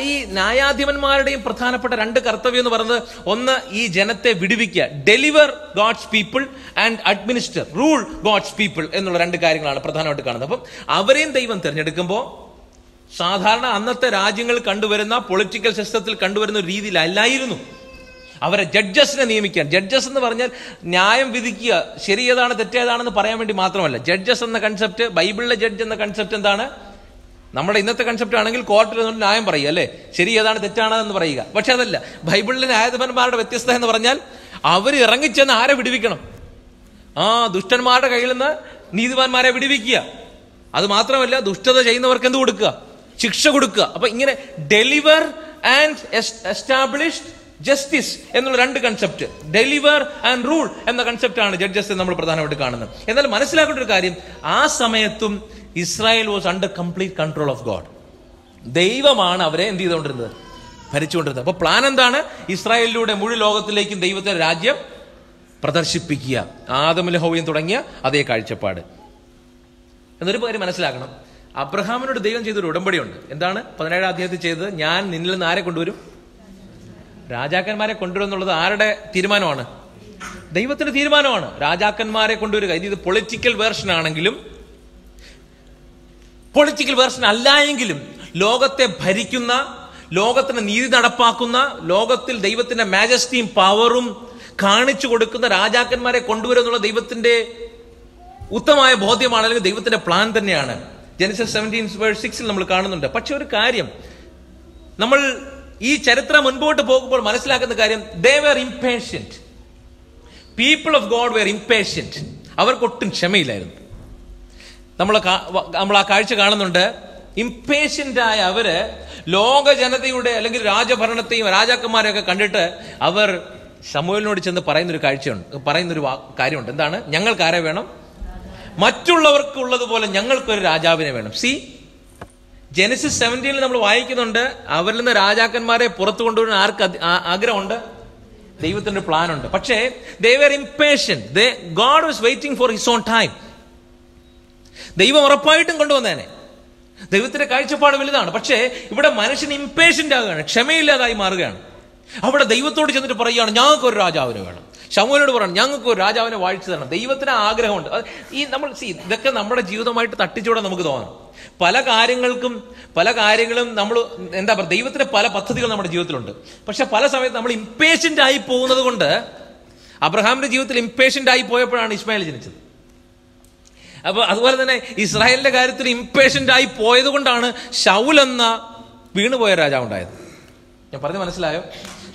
ഈ ന്യായാധിപന്മാരുടെയും പ്രധാനപ്പെട്ട 2 കർത്തവ്യം എന്ന് പറയുന്നത്, ഒന്ന്, ഈ ജനത്തെ വിടുവിക്കുക, deliver God's people, and administer, rule God's people എന്നുള്ള 2 കാര്യങ്ങളാണ് പ്രധാനമായിട്ട് കാണുന്നത്. അപ്പം അവരെയും ദൈവം തിരഞ്ഞെടുക്കുമ്പോൾ സാധാരണ അന്നത്തെ രാജ്യങ്ങൾ കണ്ടുവരുന്ന പൊളിറ്റിക്കൽ സിസ്റ്റത്തിൽ കണ്ടുവരുന്ന ഒരു രീതിയിലല്ലായിരുന്നു അവരെ ജഡ്ജസിനെ നിയമിക്കാൻ. ജഡ്ജസ് എന്ന് പറഞ്ഞാൽ ന്യായം വിധിക്കുക, ശരി ഏതാണ് തെറ്റേതാണെന്ന് പറയാൻ വേണ്ടി മാത്രമല്ല. ജഡ്ജസ് എന്ന കൺസെപ്റ്റ്, ബൈബിളിലെ ജഡ്ജ് എന്ന കൺസെപ്റ്റ് എന്താണ്? നമ്മുടെ ഇന്നത്തെ കൺസെപ്റ്റ് ആണെങ്കിൽ കോർട്ടിൽ നിന്നുകൊണ്ട് ന്യായം പറയുക, അല്ലേ? ശരി ഏതാണ് തെറ്റാണെന്ന് പറയുക. പക്ഷെ അതല്ല. ബൈബിളിലെ ന്യായാധിപന്മാരുടെ വ്യത്യസ്തത എന്ന് പറഞ്ഞാൽ അവർ ഇറങ്ങിച്ചെന്ന് ആരെ വിടുവിക്കണം? ദുഷ്ടന്മാരുടെ കയ്യിൽ നിന്ന് നീതിമാന്മാരെ വിടുവിക്കുക. അത് മാത്രമല്ല, ദുഷ്ടത ചെയ്യുന്നവർക്ക് എന്ത് കൊടുക്കുക? ശിക്ഷ കൊടുക്കുക. അപ്പൊ ഇങ്ങനെ ഡെലിവർ ആൻഡ് എസ്റ്റാബ്ലിഷ് ജസ്റ്റിസ് എന്നുള്ള രണ്ട് കൺസെപ്റ്റ്, ഡെലിവർ ആൻഡ് റൂൾ എന്ന കൺസെപ്റ്റാണ് ജഡ്ജസ് നമ്മൾ പ്രധാനമായിട്ട് കാണുന്നത്. എന്നാൽ മനസ്സിലാക്കേണ്ട ഒരു കാര്യം, ആ സമയത്തും Israel was under complete control of God. ദൈവമാണ് അവരെ എന്ത് ചെയ്തുകൊണ്ടിരുന്നത്? ഭരിച്ചുകൊണ്ടിരുന്നത്. അപ്പൊ പ്ലാൻ എന്താണ്? ഇസ്രായേലിലൂടെ മുഴു ലോകത്തിലേക്കും ദൈവത്തിന്റെ രാജ്യം പ്രദർശിപ്പിക്കുക. ആദമുൽ ഹവ്വയും തുടങ്ങിയ അതേ കാഴ്ചപ്പാട്. എന്നൊരു കാര്യം മനസ്സിലാക്കണം, അബ്രഹാമിനോട് ദൈവം ചെയ്തൊരു ഉടമ്പടിയുണ്ട്. എന്താണ് 17-ാം അധ്യായത്തിൽ ചെയ്തത്? ഞാൻ നിന്നിൽ നിന്ന് ആരെ കൊണ്ടുവരും? രാജാക്കന്മാരെ കൊണ്ടുവരും എന്നുള്ളത് ആരുടെ തീരുമാനമാണ്? ദൈവത്തിന്റെ തീരുമാനമാണ്. രാജാക്കന്മാരെ കൊണ്ടുവരിക. ഇത് പൊളിറ്റിക്കൽ വേർഷൻ ആണെങ്കിലും പൊളിറ്റിക്കൽ വേർഷൻ അല്ല എങ്കിലും ലോകത്തെ ഭരിക്കുന്ന, ലോകത്തിന് നീതി നടപ്പാക്കുന്ന, ലോകത്തിൽ ദൈവത്തിന്റെ മാജസ്റ്റിയും പവറും കാണിച്ചു കൊടുക്കുന്ന രാജാക്കന്മാരെ കൊണ്ടുവരും എന്നുള്ള ദൈവത്തിന്റെ ഉത്തമമായ ബോധ്യമാണ്, അല്ലെങ്കിൽ ദൈവത്തിന്റെ പ്ലാൻ തന്നെയാണ്. ജെനസിസ് 17:6 നമ്മൾ കാണുന്നുണ്ട്. പക്ഷെ ഒരു കാര്യം, നമ്മൾ ഈ ചരിത്രം മുൻപോട്ട് പോകുമ്പോൾ മനസ്സിലാക്കുന്ന കാര്യം, they were impatient. People of God were impatient. അവർക്കൊട്ടും ക്ഷമയില്ലായിരുന്നു. നമ്മൾ ആ കാഴ്ച കാണുന്നുണ്ട്. ഇംപേഷ്യന്റ് ആയ അവര് ലോക ജനതയുടെ അല്ലെങ്കിൽ രാജഭരണത്തെയും രാജാക്കന്മാരെയൊക്കെ കണ്ടിട്ട് അവർ ശമൂവേലിനോട് ചെന്ന് പറയുന്നൊരു കാര്യമുണ്ട്. എന്താണ്? ഞങ്ങൾക്ക് ആരെ വേണം? മറ്റുള്ളവർക്ക് ഉള്ളതുപോലെ ഞങ്ങൾക്കൊരു രാജാവിനെ വേണം. സി, ജെനസിസ് 17 നമ്മൾ വായിക്കുന്നുണ്ട്, അവരിൽ നിന്ന് രാജാക്കന്മാരെ പുറത്തു കൊണ്ടുവരാൻ ആർക്ക് ആഗ്രഹമുണ്ട്? ദൈവത്തിന്റെ പ്ലാൻ ഉണ്ട്. പക്ഷേ they were impatient. God was waiting for his own time. ദൈവം ഉറപ്പായിട്ടും കൊണ്ടുവന്നേനെ. ദൈവത്തിന്റെ കാഴ്ചപ്പാട് വലുതാണ്. പക്ഷേ ഇവിടെ മനുഷ്യൻ ഇംപേഷ്യന്റ് ആകുകയാണ്, ക്ഷമയില്ലാതായി മാറുകയാണ്. അവിടെ ദൈവത്തോട് ചെന്നിട്ട് പറയുകയാണ്, ഞങ്ങൾക്ക് ഒരു രാജാവിനെ വേണം. ശമൂവേലിനോട് പറയണം, ഞങ്ങൾക്ക് ഒരു രാജാവിനെ വാഴിച്ചു തരണം. ദൈവത്തിന് ആഗ്രഹമുണ്ട്. ഇതൊക്കെ നമ്മുടെ ജീവിതമായിട്ട് തട്ടിച്ചൂടെ നമുക്ക് തോന്നണം. പല കാര്യങ്ങളും നമ്മൾ എന്താ പറയുക, ദൈവത്തിന്റെ പല പദ്ധതികൾ നമ്മുടെ ജീവിതത്തിലുണ്ട്. പക്ഷെ പല സമയത്ത് നമ്മൾ ഇംപേഷ്യന്റ് ആയി പോകുന്നത് കൊണ്ട്, അബ്രഹാമിന്റെ ജീവിതത്തിൽ ഇംപേഷ്യന്റ് ആയി പോയപ്പോഴാണ് ഇസ്മായിൽ ജനിച്ചത്. അപ്പൊ അതുപോലെ തന്നെ ഇസ്രായേലിന്റെ കാര്യത്തിൽ ഇംപേഷ്യന്റ് ആയി പോയത് കൊണ്ടാണ് ശൗൽ എന്ന വീണുപോയ രാജാവ് ഉണ്ടായത്. ഞാൻ പറഞ്ഞ് മനസ്സിലായോ?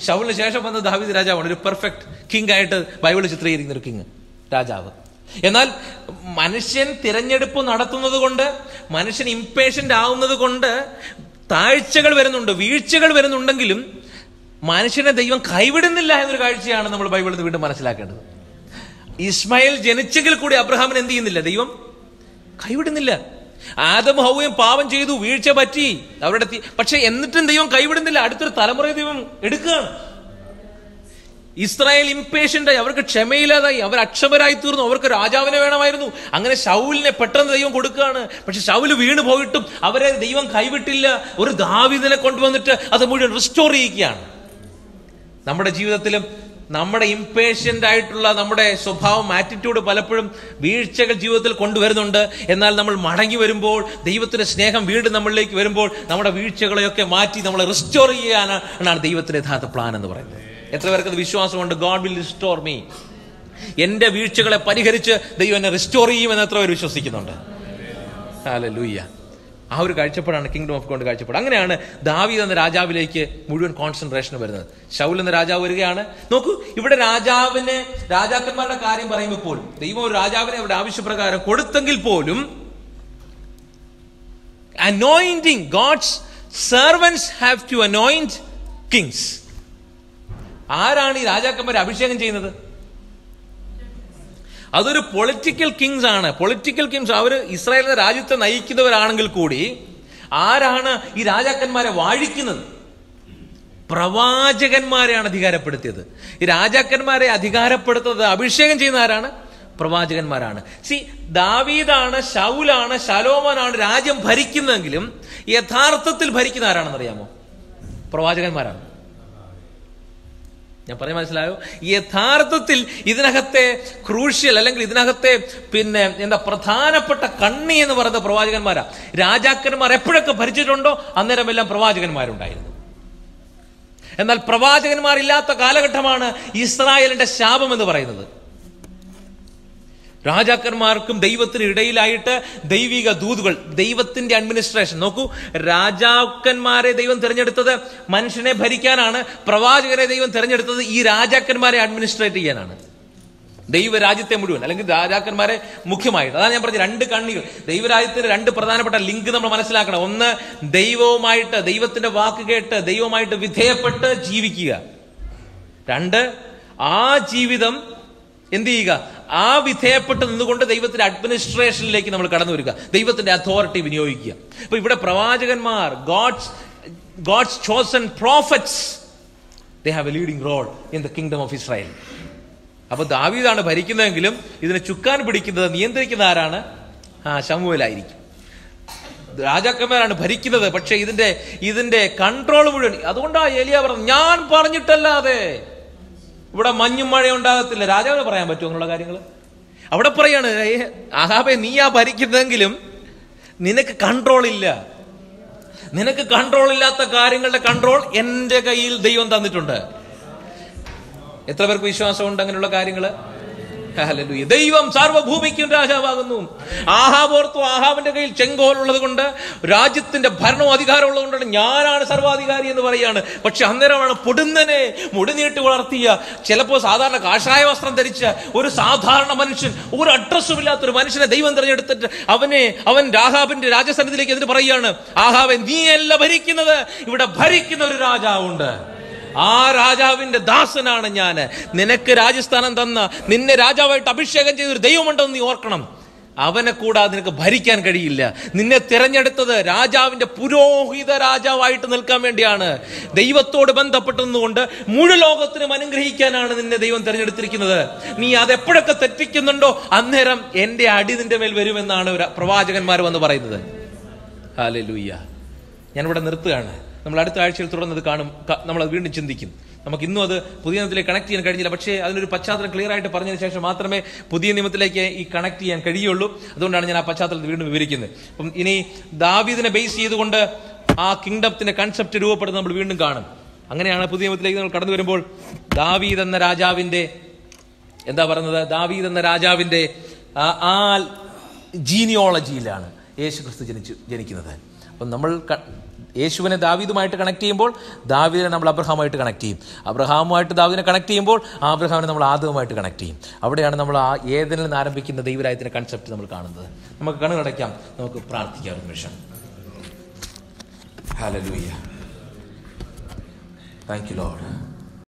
ശൗലിന് ശേഷം വന്ന ദാവീദ് രാജാവാണ്, ഒരു പെർഫെക്റ്റ് കിങ് ആയിട്ട് ബൈബിളിൽ ചിത്രീകരിക്കുന്ന ഒരു കിങ്, രാജാവ്. എന്നാൽ മനുഷ്യൻ തിരഞ്ഞെടുപ്പ് നടത്തുന്നത് കൊണ്ട്, മനുഷ്യൻ ഇംപേഷ്യന്റ് ആവുന്നത് കൊണ്ട് താഴ്ചകൾ വരുന്നുണ്ട്, വീഴ്ചകൾ വരുന്നുണ്ടെങ്കിലും മനുഷ്യനെ ദൈവം കൈവിടുന്നില്ല എന്നൊരു കാഴ്ചയാണ് നമ്മൾ ബൈബിളിൽ നിന്ന് വീണ്ടും മനസ്സിലാക്കേണ്ടത്. ഇസ്മായിൽ ജനിച്ചെങ്കിൽ കൂടി അബ്രഹാമിന് എന്ത് ചെയ്യുന്നില്ല? ദൈവം കൈവിടുന്നില്ല. ആദം ഹവ്വയും പാപം ചെയ്തു, വീഴ്ച പറ്റി അവരുടെ, പക്ഷെ എന്നിട്ടും ദൈവം കൈവിടുന്നില്ല. അടുത്തൊരു തലമുറയെ ദൈവം എടുക്കുകയാണ്. ഇസ്രായേൽ ഇംപേഷ്യന്റായി, അവർക്ക് ക്ഷമയില്ലാതായി, അവർ അക്ഷമരായി തീർന്നു. അവർക്ക് രാജാവിനെ വേണമായിരുന്നു. അങ്ങനെ ശൗലിനെ പെട്ടെന്ന് ദൈവം കൊടുക്കുകയാണ്. പക്ഷെ ശൗല് വീണ് പോയിട്ടും അവരെ ദൈവം കൈവിട്ടില്ല. ഒരു ദാവീദിനെ കൊണ്ടുവന്നിട്ട് അത് മുഴുവൻ റിസ്റ്റോർ ചെയ്യുകയാണ്. നമ്മുടെ ജീവിതത്തിലും നമ്മുടെ ഇംപേഷ്യന്റ് ആയിട്ടുള്ള നമ്മുടെ സ്വഭാവം, ആറ്റിറ്റ്യൂഡ് പലപ്പോഴും വീഴ്ചകൾ ജീവിതത്തിൽ കൊണ്ടുവരുന്നുണ്ട്. എന്നാൽ നമ്മൾ മടങ്ങി വരുമ്പോൾ, ദൈവത്തിന്റെ സ്നേഹം വീണ്ടും നമ്മളിലേക്ക് വരുമ്പോൾ, നമ്മുടെ വീഴ്ചകളെയൊക്കെ മാറ്റി നമ്മളെ റിസ്റ്റോർ ചെയ്യാനാണ് ദൈവത്തിന്റെ യഥാർത്ഥ പ്ലാൻ എന്ന് പറയുന്നത്. എത്ര പേർക്ക് അത് വിശ്വാസമുണ്ട്? God will restore me. എന്റെ വീഴ്ചകളെ പരിഹരിച്ച് ദൈവം എന്നെ റിസ്റ്റോർ ചെയ്യുമെന്ന് എത്ര പേർ വിശ്വസിക്കുന്നുണ്ട്? ഹല്ലേലൂയ. ആ ഒരു കാഴ്ചപ്പാടാണ് കിങ്ഡം ഓഫ് ഗോഡ് കാഴ്ചപ്പാട്. അങ്ങനെയാണ് ദാവീദ് എന്ന രാജാവിലേക്ക് മുഴുവൻ കോൺസെൻട്രേഷൻ വരുന്നത്. ശൗൽ എന്ന രാജാവ് വരികയാണ്. നോക്കൂ, ഇവിടെ രാജാക്കന്മാരുടെ കാര്യം പറയുമ്പോൾ പോലും ദൈവം ഒരു രാജാവിനെ അവരുടെ ആവശ്യപ്രകാരം കൊടുത്തെങ്കിൽ പോലും, anointing, God's servants have to anoint kings. ആരാണ് ഈ രാജാക്കന്മാരെ അഭിഷേകം ചെയ്യുന്നത്? അതൊരു പൊളിറ്റിക്കൽ കിങ്സ് ആണ്. പൊളിറ്റിക്കൽ കിങ്സ്, അവർ ഇസ്രായേലിന്റെ രാജ്യത്തെ നയിക്കുന്നവരാണെങ്കിൽ കൂടി ആരാണ് ഈ രാജാക്കന്മാരെ വാഴിക്കുന്നത്? പ്രവാചകന്മാരെയാണ് അധികാരപ്പെടുത്തിയത്. ഈ രാജാക്കന്മാരെ അധികാരപ്പെടുത്തുന്നത്, അഭിഷേകം ചെയ്യുന്ന ആരാണ്? പ്രവാചകന്മാരാണ്. ദാവീദാണ്, ശൗലാണ്, ശലോമോനാണ് രാജ്യം ഭരിക്കുന്നതെങ്കിലും യഥാർത്ഥത്തിൽ ഭരിക്കുന്ന ആരാണെന്നറിയാമോ? പ്രവാചകന്മാരാണ്. ഞാൻ പറഞ്ഞ മനസ്സിലായോ? യഥാർത്ഥത്തിൽ ഇതിനകത്തെ ക്രൂഷ്യൽ, അല്ലെങ്കിൽ ഇതിനകത്തെ പ്രധാനപ്പെട്ട കണ്ണി എന്ന് പറയുന്ന പ്രവാചകന്മാരാ. രാജാക്കന്മാർ എപ്പോഴൊക്കെ ഭരിച്ചിട്ടുണ്ടോ അന്നേരം എല്ലാം പ്രവാചകന്മാരുണ്ടായിരുന്നു. എന്നാൽ പ്രവാചകന്മാരില്ലാത്ത കാലഘട്ടമാണ് ഇസ്രായേലിന്റെ ശാപം എന്ന് പറയുന്നത്. രാജാക്കന്മാർക്കും ദൈവത്തിനും ഇടയിലായിട്ട് ദൈവിക ദൂതുകൾ, ദൈവത്തിന്റെ അഡ്മിനിസ്ട്രേഷൻ. നോക്കൂ, രാജാക്കന്മാരെ ദൈവം തിരഞ്ഞെടുത്തത് മനുഷ്യനെ ഭരിക്കാനാണ്. പ്രവാചകരെ ദൈവം തിരഞ്ഞെടുത്തത് ഈ രാജാക്കന്മാരെ അഡ്മിനിസ്ട്രേറ്റ് ചെയ്യാനാണ്. ദൈവരാജ്യത്തെ മുഴുവൻ, അല്ലെങ്കിൽ രാജാക്കന്മാരെ മുഖ്യമായിട്ട്. അതാണ് ഞാൻ പറഞ്ഞത്, രണ്ട് കണ്ണികൾ. ദൈവരാജ്യത്തിന്റെ രണ്ട് പ്രധാനപ്പെട്ട ലിങ്ക് നമ്മൾ മനസ്സിലാക്കണം. ഒന്ന്, ദൈവവുമായിട്ട്, ദൈവത്തിന്റെ വാക്ക് കേട്ട് ദൈവമായിട്ട് വിധേയപ്പെട്ട് ജീവിക്കുക. 2, ആ ജീവിതം എന്ത് ചെയ്യുക, ആ വിധേയപ്പെട്ട് നിന്നുകൊണ്ട് ദൈവത്തിന്റെ അഡ്മിനിസ്ട്രേഷനിലേക്ക് നമ്മൾ കടന്നു വരിക, ദൈവത്തിന്റെ അതോറിറ്റി വിനിയോഗിക്കുക. അപ്പൊ ഇവിടെ പ്രവാചകന്മാർ, God's chosen prophets, they have a leading role in the kingdom of Israel. അപ്പൊ ദാവീദാണ് ഭരിക്കുന്നതെങ്കിലും ഇതിനെ ചുക്കാൻ പിടിക്കുന്നത്, നിയന്ത്രിക്കുന്ന ആരാണ്? ശമൂവേലായിരിക്കും. രാജാക്കന്മാരാണ് ഭരിക്കുന്നത്, പക്ഷെ ഇതിന്റെ കൺട്രോൾ മുഴുവൻ. അതുകൊണ്ടാണ് ഏലിയ പറഞ്ഞത്, ഞാൻ പറഞ്ഞിട്ടല്ലാതെ ഇവിടെ മഞ്ഞും മഴയും ഉണ്ടാകത്തില്ല. രാജാവിന് പറയാൻ പറ്റുമോ എന്നുള്ള കാര്യങ്ങൾ? അവിടെ പറയാണ്, ആഹാബേ നീയാ ഭരിക്കുന്നതെങ്കിലും നിനക്ക് കൺട്രോൾ ഇല്ല. നിനക്ക് കൺട്രോൾ ഇല്ലാത്ത കാര്യങ്ങളുടെ കൺട്രോൾ എന്റെ കയ്യിൽ ദൈവം തന്നിട്ടുണ്ട്. എത്ര പേർക്ക് വിശ്വാസമുണ്ട് അങ്ങനെയുള്ള കാര്യങ്ങള്? ഹല്ലേലൂയ. ദൈവം സാർവഭൂമിക്കും രാജാവാകുന്നു. ആഹാബ് ഓർത്തു, ആഹാബിന്റെ കയ്യിൽ ചെങ്കോലുള്ളത് കൊണ്ട്, രാജ്യത്തിന്റെ ഭരണവും അധികാരം ഉള്ളത് കൊണ്ടാണ് ഞാനാണ് സർവാധികാരി എന്ന് പറയാണ്. പക്ഷെ അന്നേരമാണ് പൊടുന്നനെ മുടിനീട്ടി വളർത്തിയ, ചിലപ്പോൾ സാധാരണ കാഷായ വസ്ത്രം ധരിച്ച ഒരു സാധാരണ മനുഷ്യൻ, ഒരു അഡ്രസ്സും ഇല്ലാത്തൊരു മനുഷ്യനെ ദൈവം തിരഞ്ഞെടുത്തിട്ട് അവൻ ആഹാബിന്റെ രാജസന്നിധിയിലേക്ക് എന്നിട്ട് പറയാണ്, ആഹാബെ നീയല്ല ഭരിക്കുന്നത്, ഇവിടെ ഭരിക്കുന്ന ഒരു രാജാവുണ്ട്. ആ രാജാവിന്റെ ദാസനാണ് ഞാൻ. നിനക്ക് രാജസ്ഥാനം തന്ന, നിന്നെ രാജാവായിട്ട് അഭിഷേകം ചെയ്തൊരു ദൈവമുണ്ടെന്ന് നീ ഓർക്കണം. അവനെ കൂടാതെ നിനക്ക് ഭരിക്കാൻ കഴിയില്ല. നിന്നെ തിരഞ്ഞെടുത്തത് രാജാവിന്റെ പുരോഹിത രാജാവായിട്ട് നിൽക്കാൻ വേണ്ടിയാണ്. ദൈവത്തോട് ബന്ധപ്പെട്ടതുകൊണ്ട് മുഴു ലോകത്തിനും അനുഗ്രഹിക്കാനാണ് നിന്നെ ദൈവം തിരഞ്ഞെടുത്തിരിക്കുന്നത്. നീ അതെപ്പോഴൊക്കെ തെറ്റിക്കുന്നുണ്ടോ അന്നേരം എന്റെ അടി നിന്റെ മേൽ വരുമെന്നാണ് പ്രവാചകന്മാർ വന്ന് പറയുന്നത്. ഹല്ലേലൂയ. ഞാനിവിടെ നിർത്തുകയാണ്. നമ്മൾ അടുത്ത ആഴ്ചയിൽ തുടർന്നത് കാണും, നമ്മളത് വീണ്ടും ചിന്തിക്കും. നമുക്ക് ഇന്നും അത് പുതിയ നിയമത്തിലേക്ക് കണക്ട് ചെയ്യാൻ കഴിഞ്ഞില്ല. പക്ഷേ അതിനൊരു പശ്ചാത്തലം ക്ലിയർ ആയിട്ട് പറഞ്ഞതിന് ശേഷം മാത്രമേ പുതിയ നിയമത്തിലേക്ക് ഈ കണക്ട് ചെയ്യാൻ കഴിയുള്ളൂ. അതുകൊണ്ടാണ് ഞാൻ ആ പശ്ചാത്തലത്തിൽ വീണ്ടും വിവരിക്കുന്നത്. അപ്പം ഇനി ദാവീദിനെ ബേസ് ചെയ്തുകൊണ്ട് ആ കിങ്ഡത്തിന്റെ കൺസെപ്റ്റ് രൂപപ്പെടുന്നത് നമ്മൾ വീണ്ടും കാണും. അങ്ങനെയാണ് പുതിയ നിയമത്തിലേക്ക് നമ്മൾ കടന്നു വരുമ്പോൾ ദാവീദ് എന്ന രാജാവിന്റെ ദാവീദ് എന്ന രാജാവിന്റെ ആ ജീനിയോളജിയിലാണ് യേശു ക്രിസ്തു ജനിക്കുന്നത്. അപ്പം നമ്മൾ യേശുവിനെ ദാവീദുമായിട്ട് കണക്ട് ചെയ്യുമ്പോൾ ദാവീദിനെ നമ്മൾ അബ്രഹാമായിട്ട് കണക്ട് ചെയ്യും. അബ്രഹാമുമായിട്ട് ദാവീദിനെ കണക്ട് ചെയ്യുമ്പോൾ അബ്രഹാമിനെ നമ്മൾ ആദവുമായിട്ട് കണക്ട് ചെയ്യും. അവിടെയാണ് നമ്മൾ ആ ഏദനിൽ നിന്ന് ആരംഭിക്കുന്ന ദൈവരാജ്യത്തിന്റെ കൺസെപ്റ്റ് നമ്മൾ കാണുന്നത്. നമുക്ക് കണ്ണുകടയ്ക്കാം, നമുക്ക് പ്രാർത്ഥിക്കാം ഒരു നിമിഷം. ഹല്ലേലൂയ. Thank you Lord.